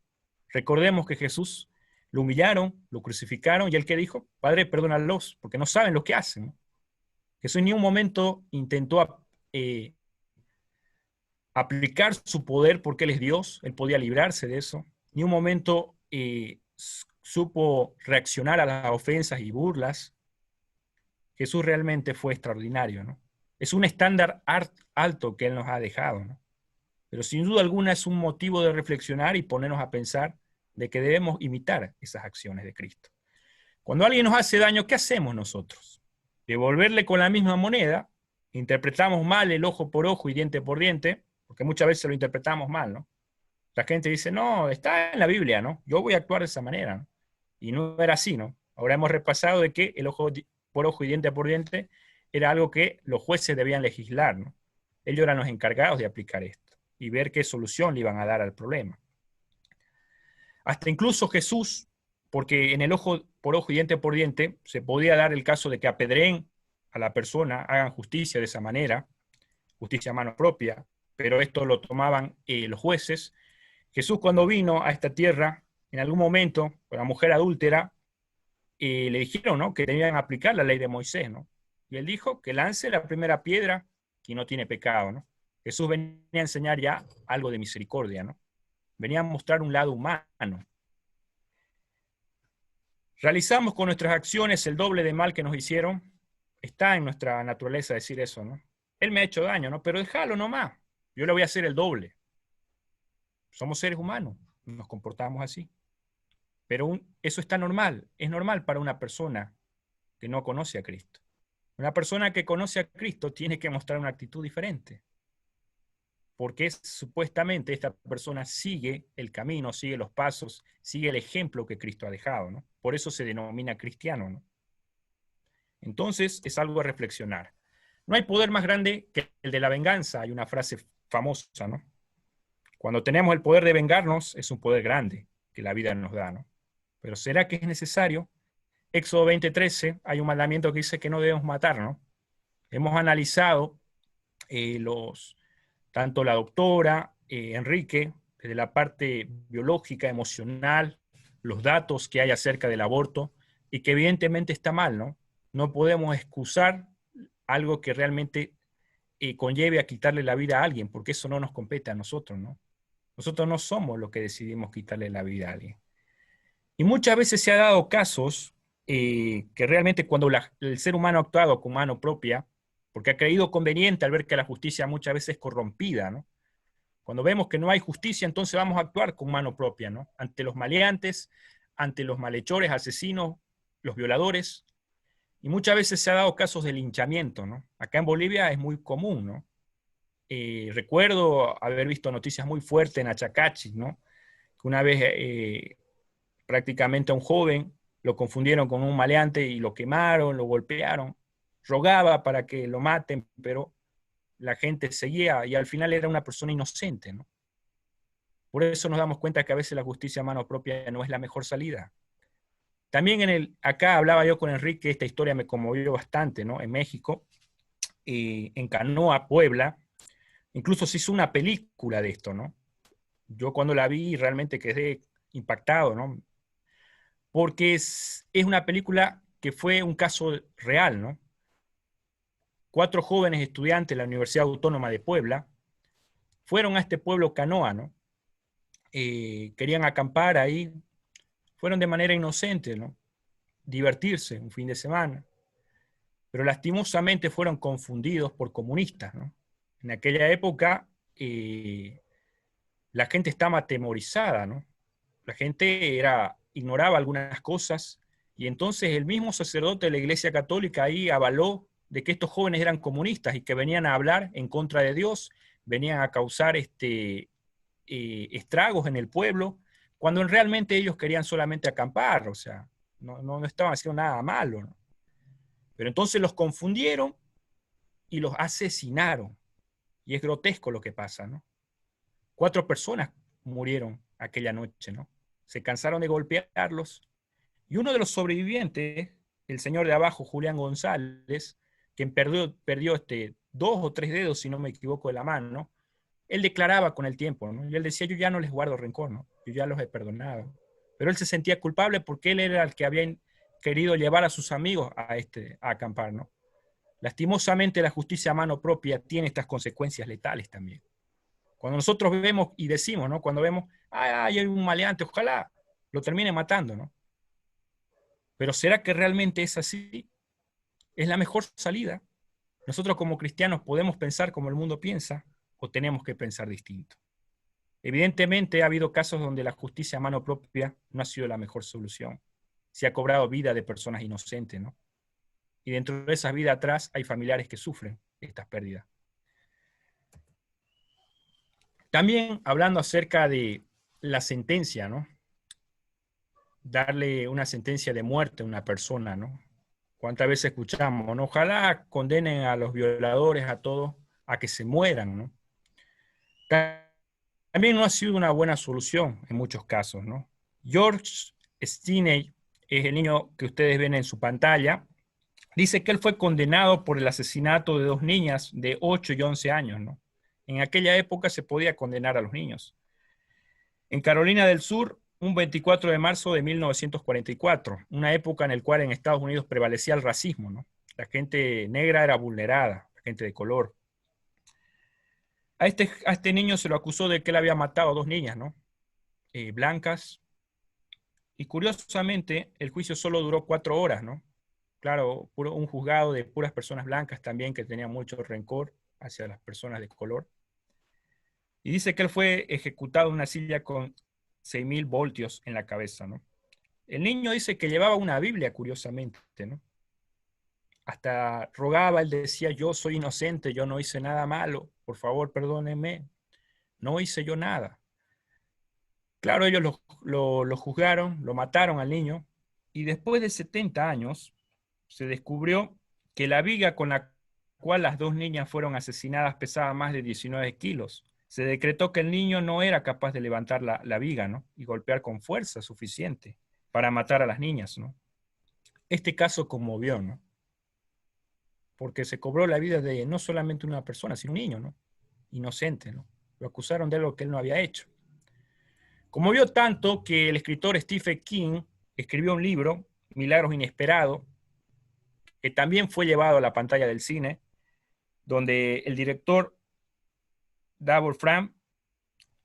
Recordemos que Jesús lo humillaron, lo crucificaron, y él que dijo, Padre, perdónalos, porque no saben lo que hacen. Jesús en ningún momento intentó aplicar su poder porque él es Dios, él podía librarse de eso. Ni un momento supo reaccionar a las ofensas y burlas. Jesús realmente fue extraordinario, ¿no? Es un estándar alto que él nos ha dejado, ¿no? Pero sin duda alguna es un motivo de reflexionar y ponernos a pensar de que debemos imitar esas acciones de Cristo. Cuando alguien nos hace daño, ¿qué hacemos nosotros? Devolverle con la misma moneda, interpretamos mal el ojo por ojo y diente por diente, porque muchas veces lo interpretamos mal, ¿no? La gente dice, no, está en la Biblia, ¿no? Yo voy a actuar de esa manera, ¿no? Y no era así, ¿no? Ahora hemos repasado de que el ojo por ojo y diente por diente era algo que los jueces debían legislar, ¿no? Ellos eran los encargados de aplicar esto y ver qué solución le iban a dar al problema. Hasta incluso Jesús, porque en el ojo por ojo y diente por diente se podía dar el caso de que apedreen a la persona, hagan justicia de esa manera, justicia a mano propia, pero esto lo tomaban los jueces. Jesús, cuando vino a esta tierra, en algún momento, a la mujer adúltera, le dijeron, ¿no?, que debían aplicar la ley de Moisés, ¿no? Y él dijo que lance la primera piedra quien no tiene pecado, ¿no? Jesús venía a enseñar ya algo de misericordia, ¿no? Venía a mostrar un lado humano. Realizamos con nuestras acciones el doble de mal que nos hicieron. Está en nuestra naturaleza decir eso, ¿no? Él me ha hecho daño, ¿no? Pero déjalo nomás. Yo le voy a hacer el doble. Somos seres humanos, nos comportamos así. Pero eso está normal, es normal para una persona que no conoce a Cristo. Una persona que conoce a Cristo tiene que mostrar una actitud diferente. Porque supuestamente esta persona sigue el camino, sigue los pasos, sigue el ejemplo que Cristo ha dejado, ¿no? Por eso se denomina cristiano, ¿no? Entonces es algo a reflexionar. No hay poder más grande que el de la venganza. Hay una frase famosa, ¿no? Cuando tenemos el poder de vengarnos, es un poder grande que la vida nos da, ¿no? Pero ¿será que es necesario? Éxodo 20:13, hay un mandamiento que dice que no debemos matar, ¿no? Hemos analizado tanto la doctora Enrique, desde la parte biológica, emocional, los datos que hay acerca del aborto, y que evidentemente está mal, ¿no? No podemos excusar algo que realmente conlleve a quitarle la vida a alguien, porque eso no nos compete a nosotros, ¿no? Nosotros no somos los que decidimos quitarle la vida a alguien. Y muchas veces se ha dado casos que realmente cuando el ser humano ha actuado con mano propia, porque ha creído conveniente al ver que la justicia muchas veces es corrompida, ¿no? Cuando vemos que no hay justicia, entonces vamos a actuar con mano propia, ¿no? Ante los maleantes, ante los malhechores, asesinos, los violadores. Y muchas veces se ha dado casos de linchamiento, ¿no? Acá en Bolivia es muy común, ¿no? Recuerdo haber visto noticias muy fuertes en Achacachi, ¿no? Que una vez prácticamente a un joven lo confundieron con un maleante y lo quemaron, lo golpearon. Rogaba para que lo maten, pero la gente seguía y al final era una persona inocente, ¿no? Por eso nos damos cuenta que a veces la justicia a mano propia no es la mejor salida. También acá hablaba yo con Enrique, esta historia me conmovió bastante, ¿no? En México, en Canoa, Puebla, incluso se hizo una película de esto, ¿no? Yo cuando la vi realmente quedé impactado, ¿no? Porque es una película que fue un caso real, ¿no? 4 jóvenes estudiantes de la Universidad Autónoma de Puebla fueron a este pueblo Canoa, ¿no? querían acampar ahí, fueron de manera inocente, ¿no? Divertirse un fin de semana, pero lastimosamente fueron confundidos por comunistas, ¿no? En aquella época la gente estaba atemorizada, ¿no? La gente ignoraba algunas cosas, y entonces el mismo sacerdote de la Iglesia Católica ahí avaló de que estos jóvenes eran comunistas y que venían a hablar en contra de Dios, venían a causar estragos en el pueblo, cuando realmente ellos querían solamente acampar, o sea, no estaban haciendo nada malo, ¿no? Pero entonces los confundieron y los asesinaron. Y es grotesco lo que pasa, ¿no? 4 personas murieron aquella noche, ¿no? Se cansaron de golpearlos. Y uno de los sobrevivientes, el señor de abajo, Julián González, quien perdió 2 o 3 dedos, si no me equivoco, de la mano, ¿no? Él declaraba con el tiempo, ¿no? Y él decía, yo ya no les guardo rencor, ¿no? Yo ya los he perdonado. Pero él se sentía culpable porque él era el que había querido llevar a sus amigos a acampar, ¿no? Lastimosamente la justicia a mano propia tiene estas consecuencias letales también. Cuando nosotros vemos y decimos, ¿no? Cuando vemos, ay, hay un maleante, ojalá lo termine matando, ¿no? Pero ¿será que realmente es así? ¿Es la mejor salida? ¿Nosotros como cristianos podemos pensar como el mundo piensa o tenemos que pensar distinto? Evidentemente ha habido casos donde la justicia a mano propia no ha sido la mejor solución. Se ha cobrado vida de personas inocentes, ¿no? Y dentro de esa vida atrás hay familiares que sufren estas pérdidas. También hablando acerca de la sentencia, ¿no? Darle una sentencia de muerte a una persona, ¿no? ¿Cuántas veces escuchamos, ¿no? Ojalá condenen a los violadores, a todos, a que se mueran, ¿no? También no ha sido una buena solución en muchos casos, ¿no? George Stinney es el niño que ustedes ven en su pantalla. Dice que él fue condenado por el asesinato de 2 niñas de 8 y 11 años, ¿no? En aquella época se podía condenar a los niños. En Carolina del Sur, un 24 de marzo de 1944, una época en la cual en Estados Unidos prevalecía el racismo, ¿no? La gente negra era vulnerada, la gente de color. A este niño se lo acusó de que él había matado a 2 niñas, ¿no? Blancas. Y curiosamente, el juicio solo duró 4 horas, ¿no? Claro, un juzgado de puras personas blancas también que tenía mucho rencor hacia las personas de color. Y dice que él fue ejecutado en una silla con 6.000 voltios en la cabeza, ¿no? El niño dice que llevaba una Biblia, curiosamente, ¿no? Hasta rogaba, él decía, yo soy inocente, yo no hice nada malo, por favor, perdónenme, no hice yo nada. Claro, ellos lo juzgaron, lo mataron al niño, y después de 70 años se descubrió que la viga con la cual las 2 niñas fueron asesinadas pesaba más de 19 kilos. Se decretó que el niño no era capaz de levantar la viga, ¿no? Y golpear con fuerza suficiente para matar a las niñas, ¿no? Este caso conmovió, ¿no? Porque se cobró la vida de no solamente una persona, sino un niño, ¿no? Inocente, ¿no? Lo acusaron de algo que él no había hecho. Conmovió tanto que el escritor Stephen King escribió un libro, Milagros Inesperados, que también fue llevado a la pantalla del cine, donde el director Davor Fram,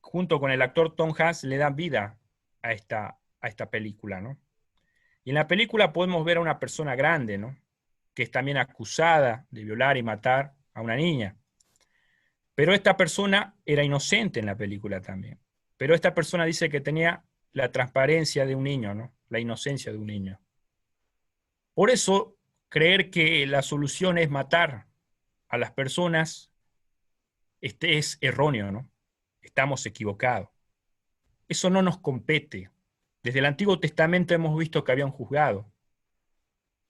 junto con el actor Tom Hanks, le dan vida a esta película, ¿no? Y en la película podemos ver a una persona grande, ¿no? Que es también acusada de violar y matar a una niña. Pero esta persona era inocente en la película también. Pero esta persona dice que tenía la transparencia de un niño, ¿no? La inocencia de un niño. Por eso, creer que la solución es matar a las personas es erróneo, ¿no? Estamos equivocados. Eso no nos compete. Desde el Antiguo Testamento hemos visto que había un juzgado.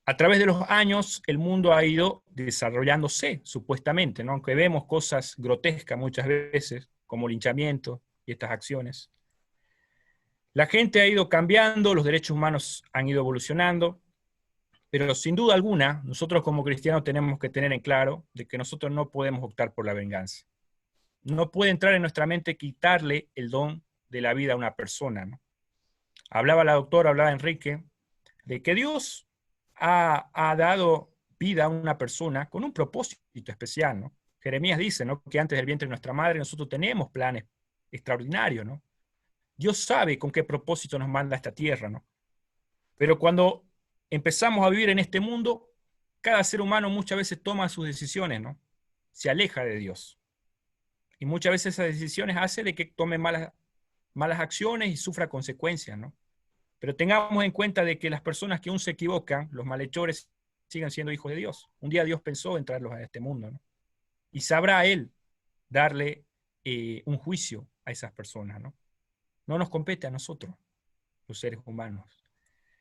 A través de los años, el mundo ha ido desarrollándose, supuestamente, ¿no? Aunque vemos cosas grotescas muchas veces, como linchamiento y estas acciones. La gente ha ido cambiando, los derechos humanos han ido evolucionando, pero sin duda alguna, nosotros como cristianos tenemos que tener en claro de que nosotros no podemos optar por la venganza. No puede entrar en nuestra mente quitarle el don de la vida a una persona, ¿no? Hablaba la doctora, hablaba Enrique, de que Dios ha dado vida a una persona con un propósito especial, ¿no? Jeremías dice, ¿no? Que antes del vientre de nuestra madre nosotros tenemos planes extraordinarios, ¿no? Dios sabe con qué propósito nos manda a esta tierra, ¿no? Pero cuando empezamos a vivir en este mundo, cada ser humano muchas veces toma sus decisiones, ¿no? Se aleja de Dios. Y muchas veces esas decisiones hacen de que tome malas acciones y sufra consecuencias, ¿no? Pero tengamos en cuenta de que las personas que aún se equivocan, los malhechores, siguen siendo hijos de Dios. Un día Dios pensó en traerlos a este mundo, ¿no? Y sabrá Él darle un juicio a esas personas, ¿no? No nos compete a nosotros, los seres humanos,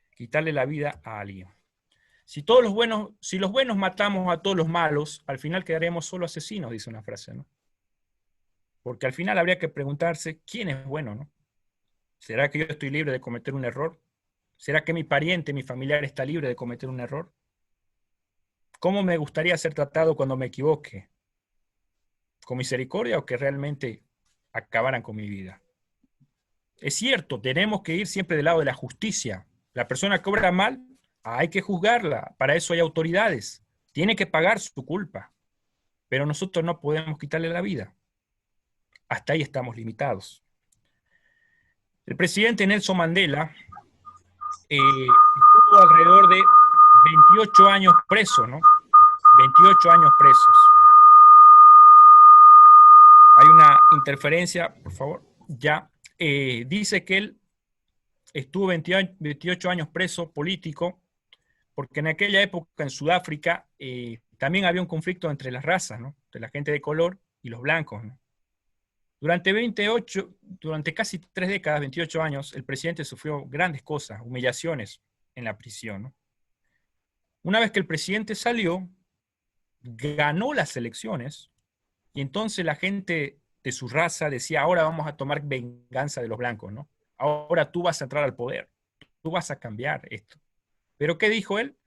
quitarle la vida a alguien. Si los buenos matamos a todos los malos, al final quedaremos solo asesinos, dice una frase, ¿no? Porque al final habría que preguntarse quién es bueno, ¿no? ¿Será que yo estoy libre de cometer un error? ¿Será que mi pariente, mi familiar está libre de cometer un error? ¿Cómo me gustaría ser tratado cuando me equivoque? ¿Con misericordia o que realmente acabaran con mi vida? Es cierto, tenemos que ir siempre del lado de la justicia. La persona que obra mal, hay que juzgarla. Para eso hay autoridades. Tiene que pagar su culpa. Pero nosotros no podemos quitarle la vida. Hasta ahí estamos limitados. El presidente Nelson Mandela estuvo alrededor de 28 años preso, ¿no? 28 años presos. Hay una interferencia, por favor. Ya. Dice que él estuvo 28 años preso político, porque en aquella época en Sudáfrica también había un conflicto entre las razas, ¿no? Entre la gente de color y los blancos, ¿no? Durante casi 3 décadas, 28 años, el presidente sufrió grandes cosas, humillaciones en la prisión, ¿no? Una vez que el presidente salió, ganó las elecciones, y entonces la gente de su raza decía, ahora vamos a tomar venganza de los blancos, ¿no? Ahora tú vas a entrar al poder, tú vas a cambiar esto. ¿Pero qué dijo él?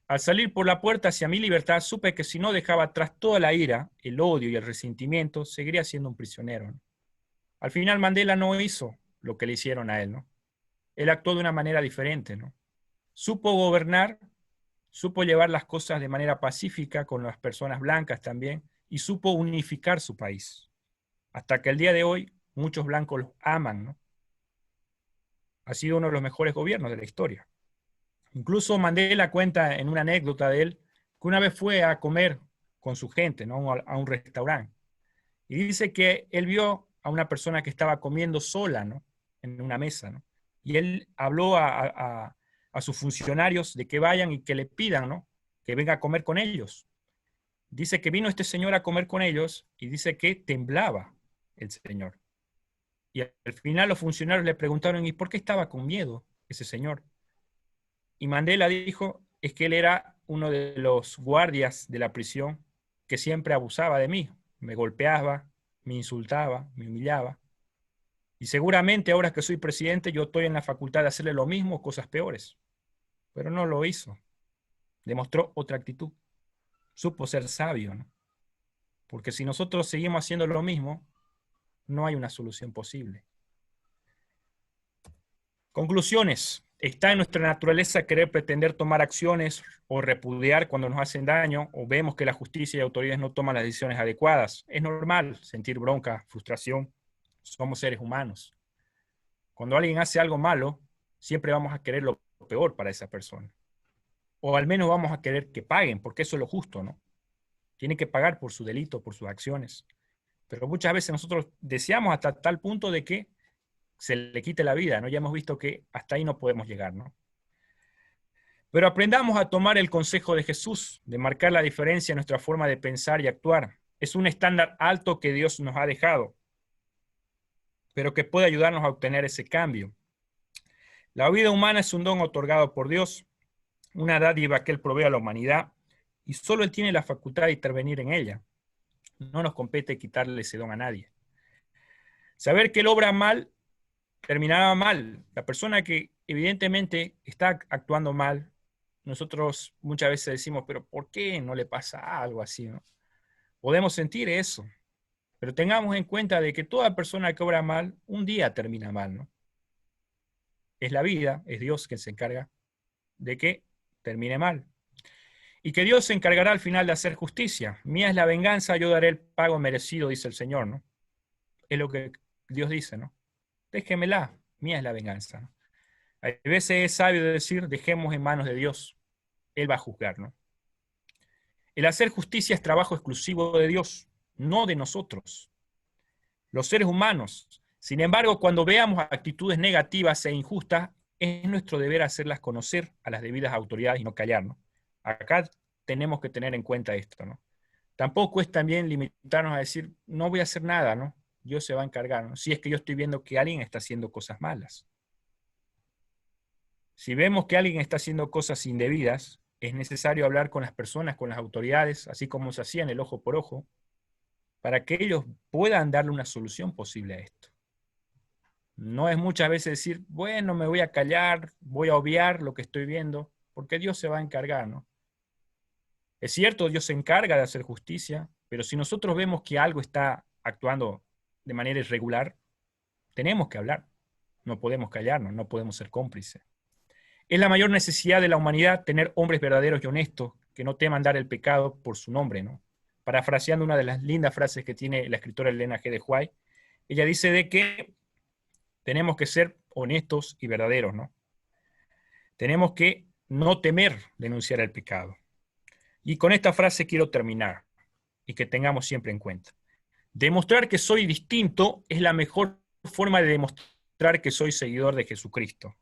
Al salir por la puerta hacia mi libertad, supe que si no dejaba atrás toda la ira, el odio y el resentimiento, seguiría siendo un prisionero, ¿no? Al final Mandela no hizo lo que le hicieron a él, ¿no? Él actuó de una manera diferente, ¿no? Supo gobernar, supo llevar las cosas de manera pacífica con las personas blancas también, y supo unificar su país. Hasta que el día de hoy muchos blancos los aman, ¿no? Ha sido uno de los mejores gobiernos de la historia. Incluso Mandela cuenta en una anécdota de él que una vez fue a comer con su gente, ¿no? A un restaurante. Y dice que él vio a una persona que estaba comiendo sola, ¿no? En una mesa, ¿no? Y él habló a sus funcionarios de que vayan y que le pidan, ¿no? Que venga a comer con ellos. Dice que vino este señor a comer con ellos y dice que temblaba el señor. Y al final los funcionarios le preguntaron, ¿y por qué estaba con miedo ese señor? Y Mandela dijo, es que él era uno de los guardias de la prisión que siempre abusaba de mí. Me golpeaba, me insultaba, me humillaba. Y seguramente ahora que soy presidente yo estoy en la facultad de hacerle lo mismo, cosas peores. Pero no lo hizo. Demostró otra actitud. Supo ser sabio, ¿no? Porque si nosotros seguimos haciendo lo mismo, no hay una solución posible. Conclusiones. Está en nuestra naturaleza querer pretender tomar acciones o repudiar cuando nos hacen daño o vemos que la justicia y autoridades no toman las decisiones adecuadas. Es normal sentir bronca, frustración. Somos seres humanos. Cuando alguien hace algo malo, siempre vamos a querer lo peor para esa persona. O al menos vamos a querer que paguen, porque eso es lo justo, ¿no? Tienen que pagar por su delito, por sus acciones. Pero muchas veces nosotros deseamos hasta tal punto de que se le quite la vida, ¿no? Ya hemos visto que hasta ahí no podemos llegar, ¿no? Pero aprendamos a tomar el consejo de Jesús, de marcar la diferencia en nuestra forma de pensar y actuar. Es un estándar alto que Dios nos ha dejado, pero que puede ayudarnos a obtener ese cambio. La vida humana es un don otorgado por Dios, una dádiva que Él provee a la humanidad, y solo Él tiene la facultad de intervenir en ella. No nos compete quitarle ese don a nadie. Saber que Él obra mal terminaba mal. La persona que evidentemente está actuando mal, nosotros muchas veces decimos, pero ¿por qué no le pasa algo así, no? Podemos sentir eso, pero tengamos en cuenta de que toda persona que obra mal, un día termina mal, ¿no? Es la vida, es Dios quien se encarga de que termine mal. Y que Dios se encargará al final de hacer justicia. Mía es la venganza, yo daré el pago merecido, dice el Señor, ¿no? Es lo que Dios dice, ¿no? Déjemela, Mía es la venganza, ¿no? A veces es sabio decir, dejemos en manos de Dios, Él va a juzgar, ¿no? El hacer justicia es trabajo exclusivo de Dios, no de nosotros, los seres humanos. Sin embargo, cuando veamos actitudes negativas e injustas, es nuestro deber hacerlas conocer a las debidas autoridades y no callarnos. Acá tenemos que tener en cuenta esto, ¿no? Tampoco es también limitarnos a decir, no voy a hacer nada, ¿no? Dios se va a encargar, ¿no? Si es que yo estoy viendo que alguien está haciendo cosas malas. Si vemos que alguien está haciendo cosas indebidas, es necesario hablar con las personas, con las autoridades, así como se hacía en el ojo por ojo, para que ellos puedan darle una solución posible a esto. No es muchas veces decir, bueno, me voy a callar, voy a obviar lo que estoy viendo, porque Dios se va a encargar, ¿no? Es cierto, Dios se encarga de hacer justicia, pero si nosotros vemos que algo está actuando de manera irregular, tenemos que hablar. No podemos callarnos, no podemos ser cómplices. Es la mayor necesidad de la humanidad tener hombres verdaderos y honestos que no teman dar el pecado por su nombre, ¿no? Parafraseando una de las lindas frases que tiene la escritora Elena G. de White, ella dice de que tenemos que ser honestos y verdaderos, ¿no? Tenemos que no temer denunciar el pecado. Y con esta frase quiero terminar y que tengamos siempre en cuenta. Demostrar que soy distinto es la mejor forma de demostrar que soy seguidor de Jesucristo.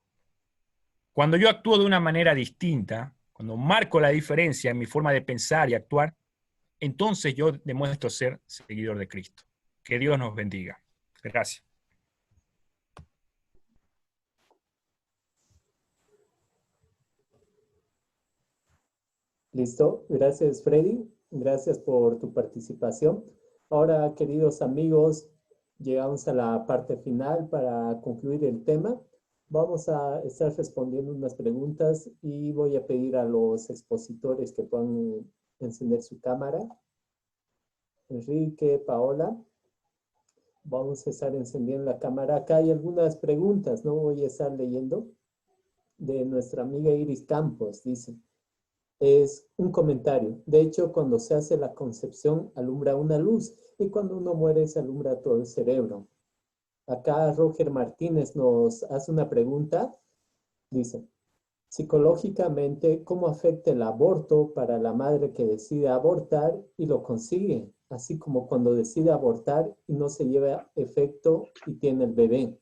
Cuando yo actúo de una manera distinta, cuando marco la diferencia en mi forma de pensar y actuar, entonces yo demuestro ser seguidor de Cristo. Que Dios nos bendiga. Gracias. Listo, gracias Freddy, gracias por tu participación. Ahora, queridos amigos, llegamos a la parte final para concluir el tema. Vamos a estar respondiendo unas preguntas y voy a pedir a los expositores que puedan encender su cámara. Enrique, Paola, vamos a estar encendiendo la cámara. Acá hay algunas preguntas, ¿no? Voy a estar leyendo de nuestra amiga Iris Campos, dice. Es un comentario. De hecho, cuando se hace la concepción, alumbra una luz y cuando uno muere, se alumbra todo el cerebro. Acá Roger Martínez nos hace una pregunta. Dice, psicológicamente, ¿cómo afecta el aborto para la madre que decide abortar y lo consigue? Así como cuando decide abortar y no se lleva a efecto y tiene el bebé.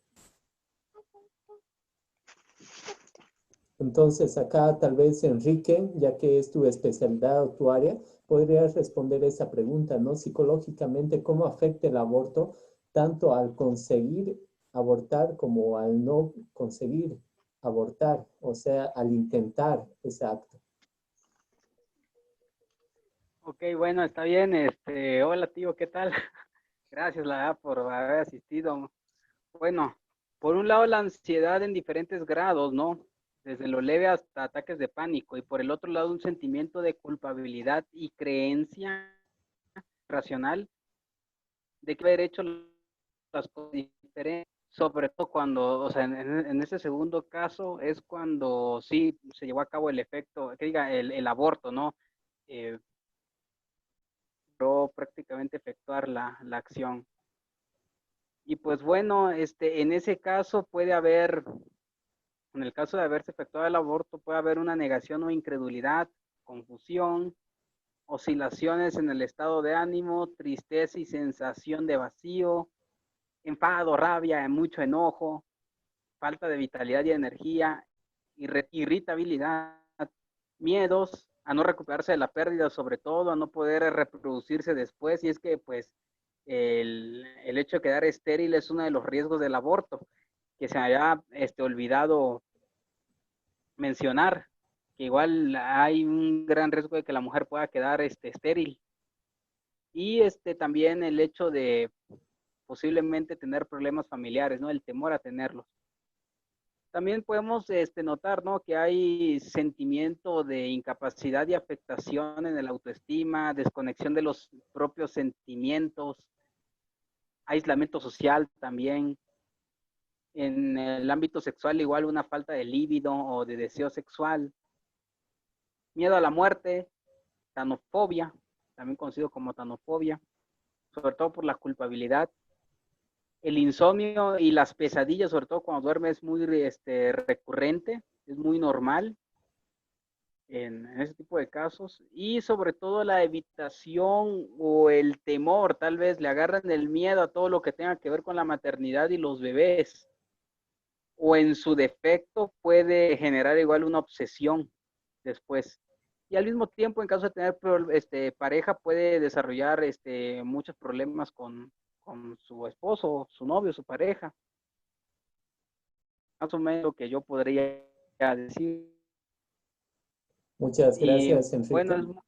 Entonces, acá tal vez Enrique, ya que es tu especialidad o tu área, podrías responder esa pregunta, ¿no? Psicológicamente, ¿cómo afecta el aborto tanto al conseguir abortar como al no conseguir abortar? O sea, al intentar ese acto. Ok, bueno, está bien. Hola tío, ¿qué tal? Gracias, la verdad, por haber asistido. Bueno, por un lado la ansiedad en diferentes grados, ¿no? Desde lo leve hasta ataques de pánico, y por el otro lado un sentimiento de culpabilidad y creencia racional de que haber hecho las cosas diferentes, sobre todo cuando, o sea, en ese segundo caso es cuando sí se llevó a cabo el efecto, que diga, el aborto, ¿no? Logró prácticamente efectuar la acción. Y pues bueno, en ese caso puede haber, en el caso de haberse efectuado el aborto, puede haber una negación o incredulidad, confusión, oscilaciones en el estado de ánimo, tristeza y sensación de vacío, enfado, rabia, mucho enojo, falta de vitalidad y energía, irritabilidad, miedos a no recuperarse de la pérdida, sobre todo a no poder reproducirse después. Y es que pues el hecho de quedar estéril es uno de los riesgos del aborto, que se haya olvidado mencionar, que igual hay un gran riesgo de que la mujer pueda quedar estéril. Y también el hecho de posiblemente tener problemas familiares, ¿no? El temor a tenerlos. También podemos notar, ¿no? Que hay sentimiento de incapacidad y afectación en el autoestima, desconexión de los propios sentimientos, aislamiento social también. En el ámbito sexual igual una falta de líbido o de deseo sexual. Miedo a la muerte, tanofobia, también conocido como tanofobia, sobre todo por la culpabilidad. El insomnio y las pesadillas, sobre todo cuando duerme, es muy recurrente, es muy normal en ese tipo de casos. Y sobre todo la evitación o el temor, tal vez le agarran el miedo a todo lo que tenga que ver con la maternidad y los bebés. O en su defecto puede generar igual una obsesión después. Y al mismo tiempo, en caso de tener pareja, puede desarrollar muchos problemas con su esposo, su novio, su pareja. Más o menos lo que yo podría decir. Muchas Y gracias, Enrique. bueno,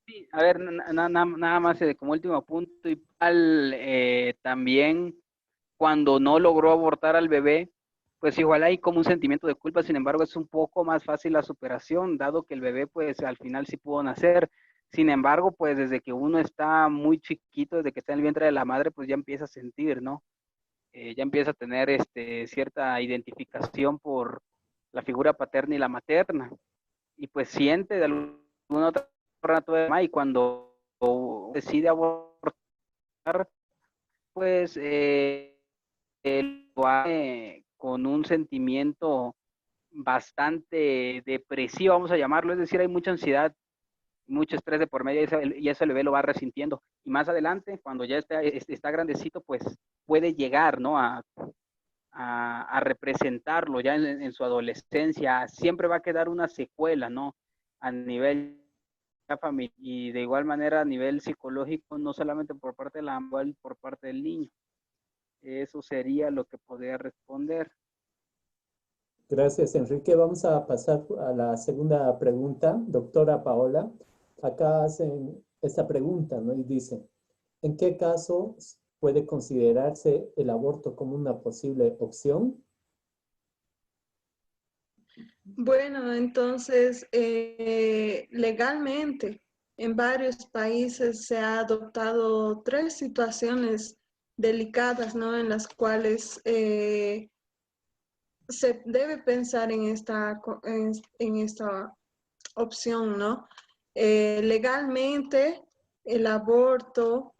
sí, a ver, nada más como último punto, y también cuando no logró abortar al bebé, pues igual hay como un sentimiento de culpa. Sin embargo, es un poco más fácil la superación, dado que el bebé pues al final sí pudo nacer. Sin embargo, pues desde que uno está muy chiquito, desde que está en el vientre de la madre, pues ya empieza a sentir, ¿no? Ya empieza a tener cierta identificación por la figura paterna y la materna, y pues siente de alguna otra forma, y cuando decide abortar, pues lo hace con un sentimiento bastante depresivo, vamos a llamarlo. Es decir, hay mucha ansiedad, mucho estrés de por medio, y ese bebé lo va resintiendo. Y más adelante, cuando ya está grandecito, pues puede llegar, ¿no? A representarlo ya en su adolescencia. Siempre va a quedar una secuela, ¿no? A nivel familiar, y de igual manera a nivel psicológico, no solamente por parte de la mamá, por parte del niño. Eso sería lo que podría responder. Gracias, Enrique. Vamos a pasar a la segunda pregunta. Doctora Paola, acá hacen esta pregunta, ¿no? Y dice, ¿en qué casos puede considerarse el aborto como una posible opción? Bueno, entonces, legalmente en varios países se ha adoptado tres situaciones delicadas, ¿no? En las cuales se debe pensar en esta opción, ¿no? Legalmente, el aborto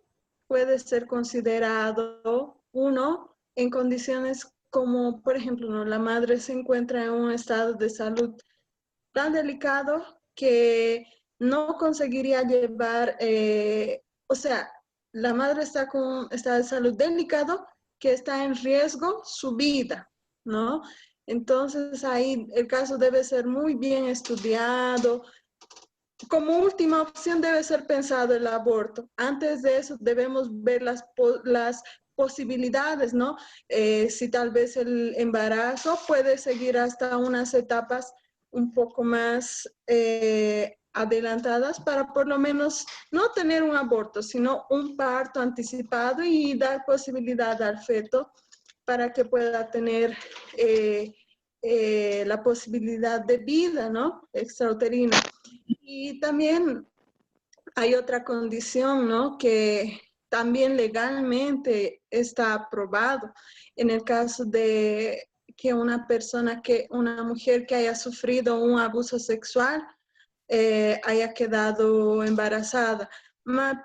puede ser considerado, uno, en condiciones como, por ejemplo, ¿no? La madre se encuentra en un estado de salud tan delicado que no conseguiría llevar, o sea, la madre está con un estado de salud delicado que está en riesgo su vida, ¿no? Entonces ahí el caso debe ser muy bien estudiado. Como última opción debe ser pensado el aborto. Antes de eso debemos ver las posibilidades, ¿no? Si tal vez el embarazo puede seguir hasta unas etapas un poco más adelantadas para por lo menos no tener un aborto, sino un parto anticipado y dar posibilidad al feto para que pueda tener la posibilidad de vida, ¿no? Extrauterina. Y también hay otra condición, ¿no? Que también legalmente está aprobado en el caso de que una mujer que haya sufrido un abuso sexual haya quedado embarazada.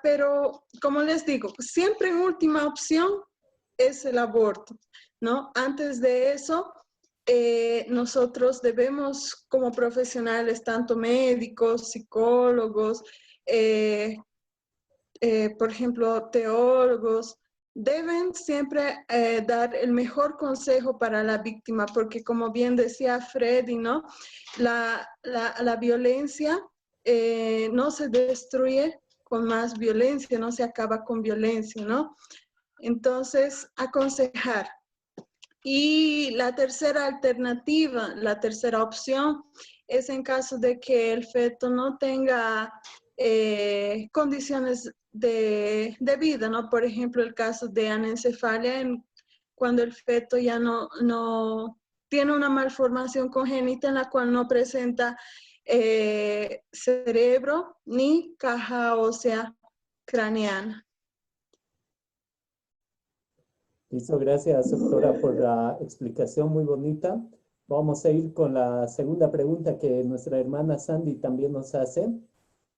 Pero, como les digo, siempre en última opción es el aborto, ¿no? Antes de eso, nosotros debemos, como profesionales, tanto médicos, psicólogos, por ejemplo, teólogos, deben siempre dar el mejor consejo para la víctima, porque como bien decía Freddy, ¿no? La violencia no se destruye con más violencia, no se acaba con violencia, ¿no? Entonces, aconsejar. Y la tercera alternativa, la tercera opción, es en caso de que el feto no tenga condiciones de vida, ¿no? Por ejemplo, el caso de anencefalia, cuando el feto ya no tiene una malformación congénita en la cual no presenta cerebro ni caja ósea craneana. Listo, gracias, doctora, por la explicación muy bonita. Vamos a ir con la segunda pregunta que nuestra hermana Sandy también nos hace,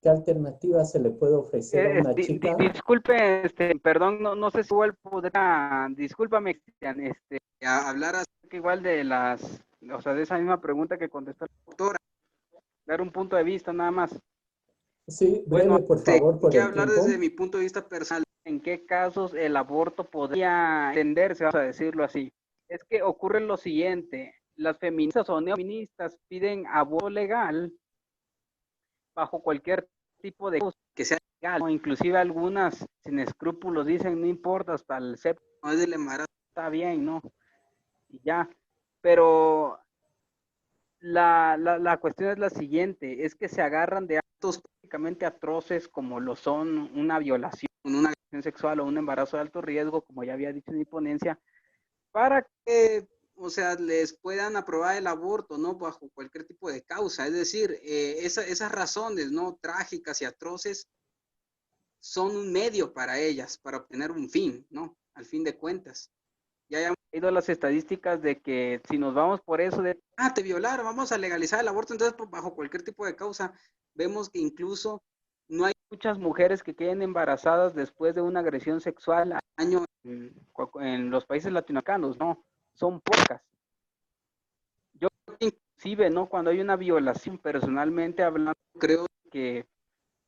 ¿Qué alternativa se le puede ofrecer a una chica? Disculpe, perdón, no sé si igual podrá, discúlpame, Cristian, hablar acerca igual de o sea, de esa misma pregunta que contestó la doctora, dar un punto de vista nada más. Sí, breve, por favor, por que el hablar tiempo. desde mi punto de vista personal, en qué casos el aborto podría entenderse, vamos a decirlo así. Es que ocurre lo siguiente, las feministas o neofeministas piden aborto legal bajo cualquier tipo de cosa que sea legal, o inclusive algunas sin escrúpulos dicen no importa hasta el séptimo mes del embarazo está bien, ¿no? Y ya, pero la cuestión es la siguiente, es que se agarran de actos prácticamente atroces como lo son una violación, una agresión sexual o un embarazo de alto riesgo, como ya había dicho en mi ponencia, para que, o sea, les puedan aprobar el aborto, ¿no? Bajo cualquier tipo de causa. Es decir, esas razones, ¿no? Trágicas y atroces son un medio para ellas, para obtener un fin, ¿no? Al fin de cuentas. Ya hemos ido a las estadísticas de que si nos vamos por eso de, te violaron, vamos a legalizar el aborto, entonces bajo cualquier tipo de causa, vemos que incluso no hay muchas mujeres que queden embarazadas después de una agresión sexual al año en los países latinoamericanos, ¿no? Son pocas. Yo creo que inclusive, ¿no? Cuando hay una violación, personalmente hablando, creo que,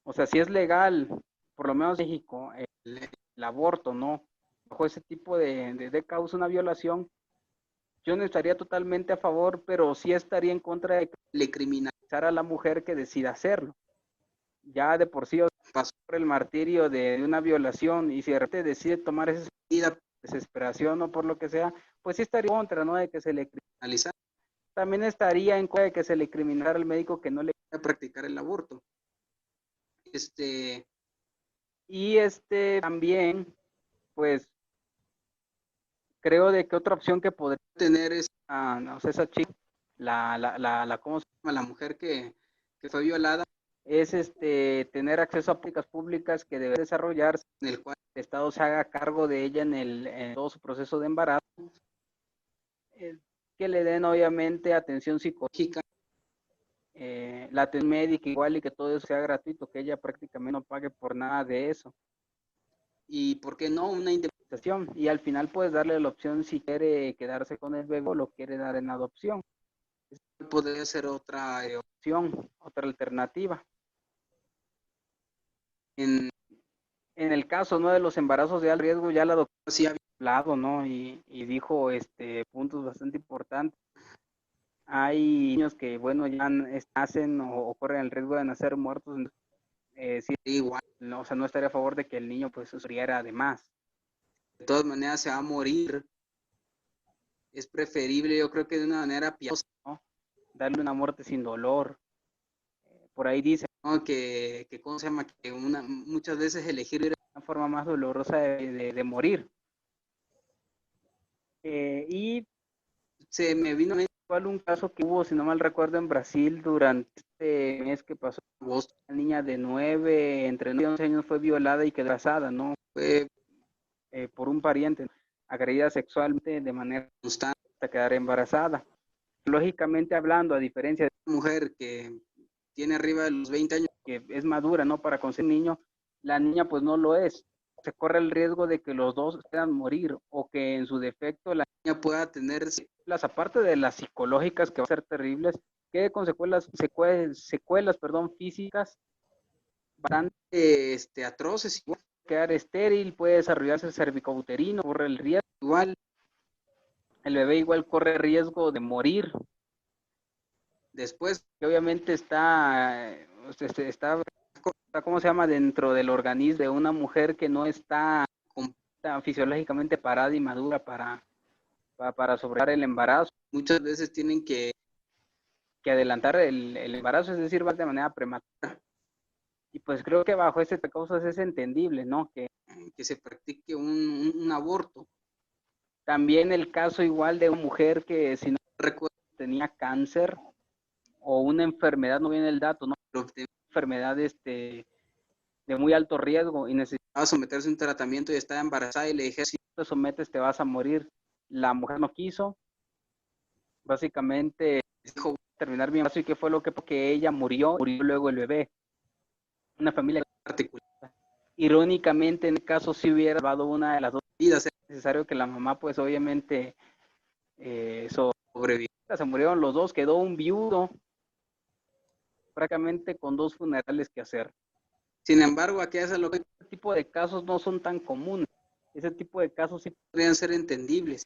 o sea, si es legal, por lo menos en México, el aborto, ¿no? Bajo ese tipo de causa, una violación, yo no estaría totalmente a favor, pero sí estaría en contra de que le criminalizar a la mujer que decida hacerlo. Ya de por sí pasó por el martirio de una violación y si de repente decide tomar esa medida por desesperación o por lo que sea, pues sí estaría en contra, ¿no? De que se le criminalizara. También estaría en contra de que se le criminara al médico que no le quiera practicar el aborto. Y también, pues, creo de que otra opción que podría tener es, no sé, esa chica, ¿cómo se llama? La mujer que fue violada, es tener acceso a políticas públicas que deben desarrollarse, en el cual el Estado se haga cargo de ella en todo su proceso de embarazo, que le den obviamente atención psicológica, la atención médica igual y que todo eso sea gratuito, que ella prácticamente no pague por nada de eso. Y por qué no una indemnización, y al final puedes darle la opción si quiere quedarse con el bebé o lo quiere dar en adopción. Esta podría ser otra opción, otra alternativa. En el caso, ¿no?, de los embarazos de alto riesgo, ya la doctora sí había hablado, ¿no? Y dijo puntos bastante importantes. Hay niños que, bueno, ya nacen o corren el riesgo de nacer muertos. Sí, igual, ¿no? O sea, no estaría a favor de que el niño pues sufriera de más. De todas maneras se va a morir. Es preferible, yo creo que de una manera piadosa, ¿no? Darle una muerte sin dolor. Por ahí dice, ¿no?, que ¿cómo se llama? Que muchas veces elegir una forma más dolorosa de morir. Y se me vino a igual un caso que hubo, si no mal recuerdo, en Brasil durante este mes que pasó en agosto. Una niña de 9, entre 9 y 11 años fue violada y quedó embarazada, ¿no? Fue por un pariente, agredida sexualmente de manera constante hasta quedar embarazada. Lógicamente hablando, a diferencia de una mujer que tiene arriba de los 20 años, que es madura, ¿no?, para concebir un niño, la niña pues no lo es. Se corre el riesgo de que los dos puedan morir o que en su defecto la niña pueda tener secuelas, aparte de las psicológicas que van a ser terribles, que con secuelas físicas bastante atroces, igual quedar estéril, puede desarrollarse el cervicouterino, corre el riesgo, igual el bebé igual corre riesgo de morir. Después, que obviamente está ¿cómo se llama?, dentro del organismo de una mujer que no está fisiológicamente parada y madura para sobrellevar el embarazo. Muchas veces tienen que adelantar el embarazo, es decir, va de manera prematura. Y pues creo que bajo este causas es entendible, ¿no?, que se practique un aborto. También el caso igual de una mujer que, si no recuerdo, tenía cáncer o una enfermedad, no viene el dato, ¿no?, pero una enfermedad de muy alto riesgo y necesitaba someterse a un tratamiento y estaba embarazada y le dije, si no te sometes te vas a morir. La mujer no quiso, básicamente dijo, voy a terminar mi embarazo, y qué fue lo que ella murió luego el bebé. una familia particular. Irónicamente, en el caso, si hubiera salvado una de las dos vidas, es necesario que la mamá, pues obviamente, sobreviviera. Se murieron los dos, quedó un viudo, prácticamente con 2 funerales que hacer. Sin embargo, aquí es lo que este tipo de casos no son tan comunes. Ese tipo de casos sí podrían ser entendibles.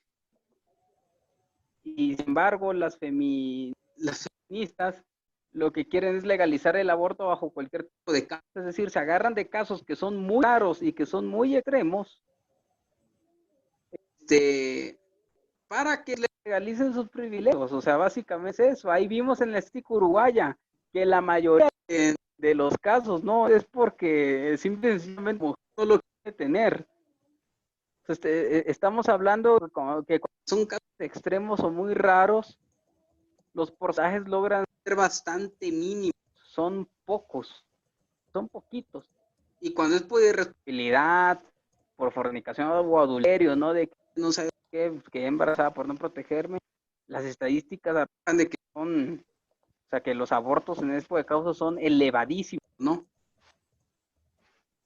Y sin embargo, las feministas lo que quieren es legalizar el aborto bajo cualquier tipo de caso. Es decir, se agarran de casos que son muy raros y que son muy extremos para que legalicen sus privilegios. O sea, básicamente es eso. Ahí vimos en la estica uruguaya que la mayoría de los casos no es porque simplemente no lo quiere tener. Estamos hablando que son casos extremos o muy raros, los porcentajes logran ser bastante mínimos, son pocos, son poquitos. Y cuando es por irresponsabilidad, por fornicación o adulterio, ¿no? De que no sabe qué, quedé embarazada por no protegerme, las estadísticas arrojan de que son, o sea, que los abortos en este tipo de casos son elevadísimos, ¿no?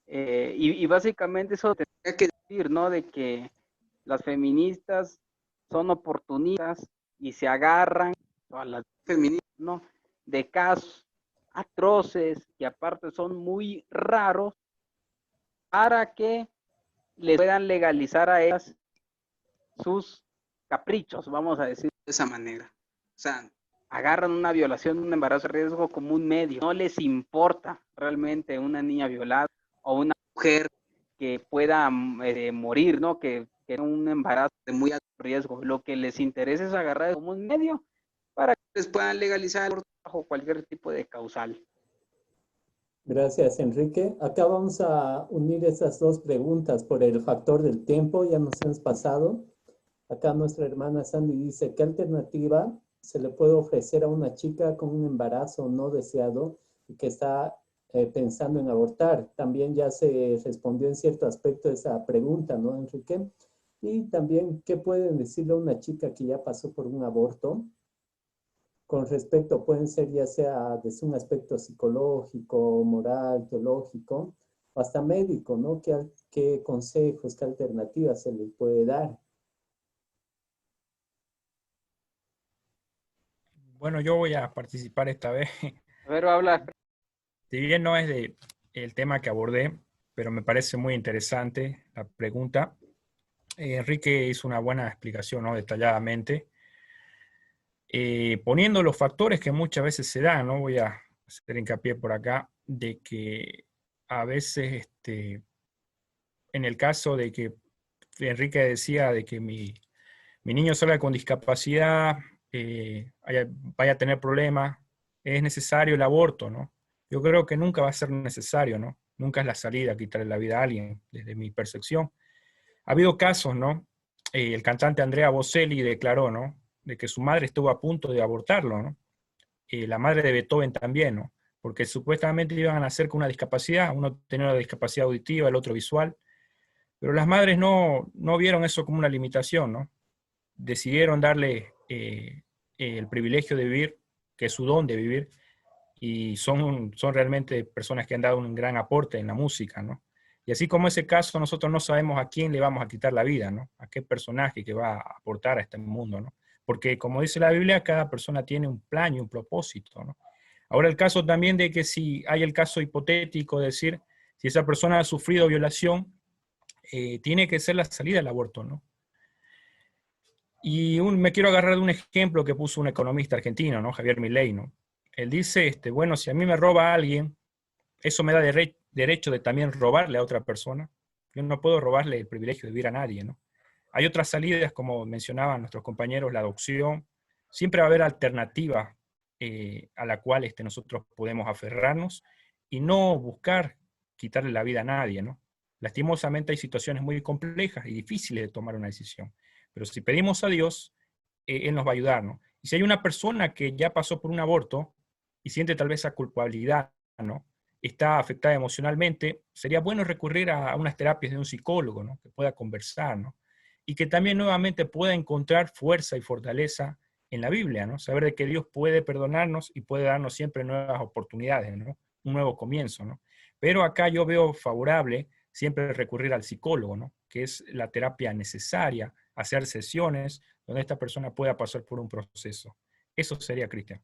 Y básicamente eso tendría que decir, ¿no? De que las feministas son oportunistas y se agarran a las feministas, ¿no? De casos atroces que aparte son muy raros para que les puedan legalizar a ellas sus caprichos, vamos a decir de esa manera. O sea, agarran una violación, un embarazo de riesgo como un medio. No les importa realmente una niña violada o una mujer que pueda morir, ¿no? Que tiene un embarazo de muy alto riesgo. Lo que les interesa es agarrar como un medio para que les puedan legalizar bajo cualquier tipo de causal. Gracias, Enrique. Acá vamos a unir esas dos preguntas por el factor del tiempo, ya nos hemos pasado. Acá nuestra hermana Sandy dice, ¿qué alternativa se le puede ofrecer a una chica con un embarazo no deseado y que está pensando en abortar? También ya se respondió en cierto aspecto esa pregunta, ¿no, Enrique? Y también, ¿qué pueden decirle a una chica que ya pasó por un aborto? Con respecto, pueden ser ya sea desde un aspecto psicológico, moral, teológico, o hasta médico, ¿no? ¿Qué consejos, qué alternativas se le puede dar? Bueno, yo voy a participar esta vez. Pero habla. Si bien no es el tema que abordé, pero me parece muy interesante la pregunta. Enrique hizo una buena explicación, ¿no? Detalladamente, poniendo los factores que muchas veces se dan, ¿no? Voy a hacer hincapié por acá, de que a veces, en el caso de que Enrique decía de que mi niño salga con discapacidad, vaya a tener problemas, es necesario el aborto, ¿no? Yo creo que nunca va a ser necesario, ¿no? Nunca es la salida quitarle la vida a alguien, desde mi percepción. Ha habido casos, ¿no? El cantante Andrea Bocelli declaró, ¿no? De que su madre estuvo a punto de abortarlo, ¿no? La madre de Beethoven también, ¿no? Porque supuestamente iban a nacer con una discapacidad, uno tenía una discapacidad auditiva, el otro visual, pero las madres no vieron eso como una limitación, ¿no? Decidieron darle el privilegio de vivir, que es su don de vivir, y son realmente personas que han dado un gran aporte en la música, ¿no? Y así como ese caso, nosotros no sabemos a quién le vamos a quitar la vida, ¿no? A qué personaje que va a aportar a este mundo, ¿no? Porque como dice la Biblia, cada persona tiene un plan y un propósito, ¿no? Ahora el caso también de que si hay el caso hipotético de decir, si esa persona ha sufrido violación, tiene que ser la salida del aborto, ¿no? Y me quiero agarrar de un ejemplo que puso un economista argentino, ¿no? Javier Milei, ¿no? Él dice, bueno, si a mí me roba alguien, eso me da derecho de también robarle a otra persona. Yo no puedo robarle el privilegio de vivir a nadie, ¿no? Hay otras salidas, como mencionaban nuestros compañeros, la adopción. Siempre va a haber alternativas a la cual nosotros podemos aferrarnos y no buscar quitarle la vida a nadie, ¿no? Lastimosamente hay situaciones muy complejas y difíciles de tomar una decisión. Pero si pedimos a Dios, Él nos va a ayudar, ¿no? Y si hay una persona que ya pasó por un aborto y siente tal vez esa culpabilidad, ¿no? Está afectada emocionalmente, sería bueno recurrir a unas terapias de un psicólogo, ¿no? Que pueda conversar, ¿no? Y que también nuevamente pueda encontrar fuerza y fortaleza en la Biblia, ¿no? Saber de que Dios puede perdonarnos y puede darnos siempre nuevas oportunidades, ¿no? un nuevo comienzo, ¿no? Pero acá yo veo favorable siempre recurrir al psicólogo, ¿no? Que es la terapia necesaria, hacer sesiones donde esta persona pueda pasar por un proceso. Eso sería, Cristian.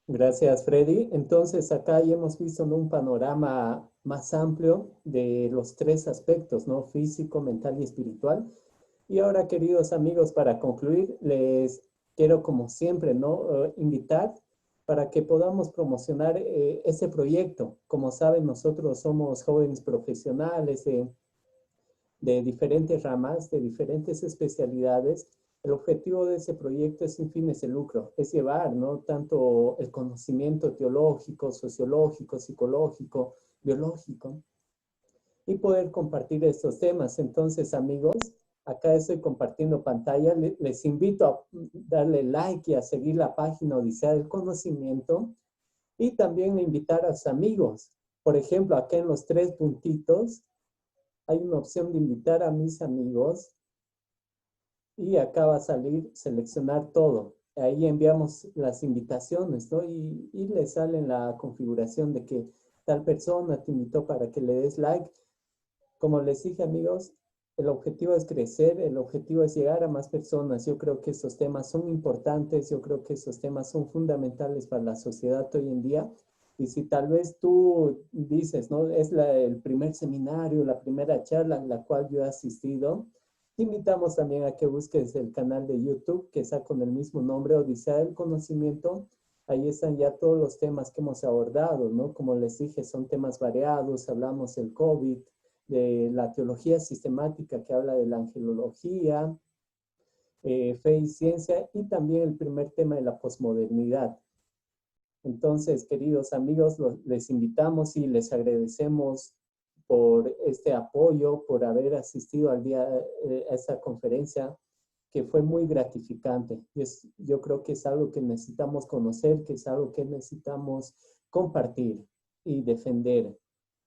Gracias, Freddy. Entonces, acá ya hemos visto, ¿no?, un panorama más amplio de los tres aspectos, ¿no? Físico, mental y espiritual. Y ahora, queridos amigos, para concluir, les quiero, como siempre, ¿no?, invitar para que podamos promocionar este proyecto. Como saben, nosotros somos jóvenes profesionales de diferentes ramas, de diferentes especialidades. El objetivo de ese proyecto es sin fines de lucro, es llevar, ¿no?, tanto el conocimiento teológico, sociológico, psicológico, biológico, y poder compartir estos temas. Entonces, amigos, acá estoy compartiendo pantalla. Les invito a darle like y a seguir la página Odisea del Conocimiento, y también invitar a sus amigos. Por ejemplo, acá en los tres puntitos hay una opción de invitar a mis amigos, y acá va a salir seleccionar todo. Ahí enviamos las invitaciones, ¿no? Y le sale en la configuración de que tal persona te invitó para que le des like. Como les dije, amigos, el objetivo es crecer, el objetivo es llegar a más personas. Yo creo que esos temas son importantes, yo creo que esos temas son fundamentales para la sociedad hoy en día. Y si tal vez tú dices, ¿no?, es el primer seminario, la primera charla en la cual yo he asistido, te invitamos también a que busques el canal de YouTube que está con el mismo nombre, Odisea del Conocimiento. Ahí están ya todos los temas que hemos abordado, ¿no? Como les dije, son temas variados. Hablamos del COVID, de la teología sistemática que habla de la angelología, fe y ciencia, y también el primer tema de la posmodernidad. Entonces, queridos amigos, les invitamos y les agradecemos por este apoyo, por haber asistido a esta conferencia, que fue muy gratificante. Yo creo que es algo que necesitamos conocer, que es algo que necesitamos compartir y defender,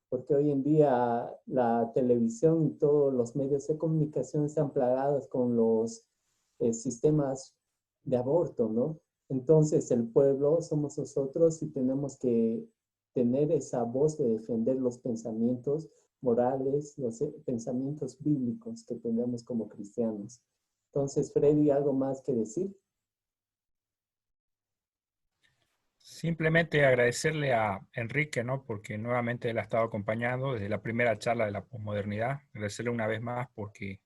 porque hoy en día la televisión y todos los medios de comunicación están plagados con los sistemas de aborto, ¿no? Entonces el pueblo somos nosotros y tenemos que tener esa voz de defender los pensamientos morales, los pensamientos bíblicos que tenemos como cristianos. Entonces, Freddy, ¿algo más que decir? Simplemente agradecerle a Enrique, ¿no? Porque nuevamente él ha estado acompañando desde la primera charla de la posmodernidad. Agradecerle una vez más porque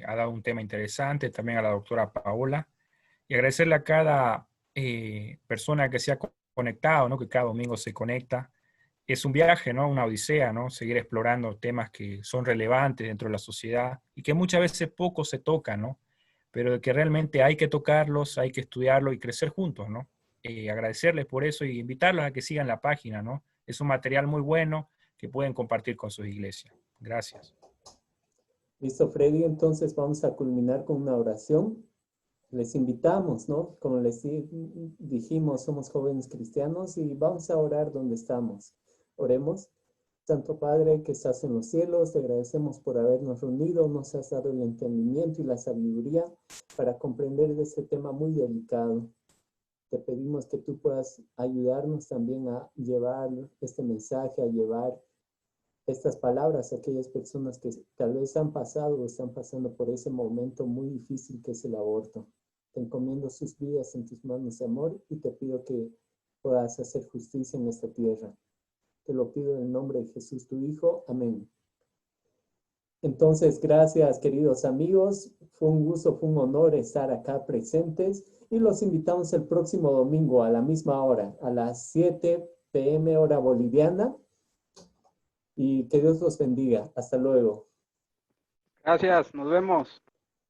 ha dado un tema interesante, también a la doctora Paola, y agradecerle a cada persona que se ha conectado, ¿no? Que cada domingo se conecta. Es un viaje, ¿no? Una odisea, ¿no? Seguir explorando temas que son relevantes dentro de la sociedad y que muchas veces poco se tocan, ¿no? Pero que realmente hay que tocarlos, hay que estudiarlos y crecer juntos, ¿no? Agradecerles por eso y invitarlos a que sigan la página, ¿no? Es un material muy bueno que pueden compartir con sus iglesias. Gracias. Listo, Freddy. Entonces vamos a culminar con una oración. Les invitamos, ¿no? Como les dijimos, somos jóvenes cristianos y vamos a orar donde estamos. Oremos. Santo Padre que estás en los cielos, te agradecemos por habernos reunido, nos has dado el entendimiento y la sabiduría para comprender de este tema muy delicado. Te pedimos que tú puedas ayudarnos también a llevar este mensaje, a llevar estas palabras a aquellas personas que tal vez han pasado o están pasando por ese momento muy difícil que es el aborto. Te encomiendo sus vidas en tus manos de amor y te pido que puedas hacer justicia en esta tierra. Te lo pido en el nombre de Jesús, tu Hijo. Amén. Entonces, gracias, queridos amigos. Fue un gusto, fue un honor estar acá presentes y los invitamos el próximo domingo a la misma hora, a las 7 p.m. hora boliviana. Y que Dios los bendiga. Hasta luego. Gracias, nos vemos.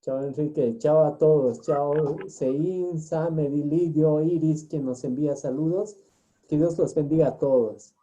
Chao, Enrique. Chao a todos. Chao, Sein, Sam, Edilidio, Iris, quien nos envía saludos. Que Dios los bendiga a todos.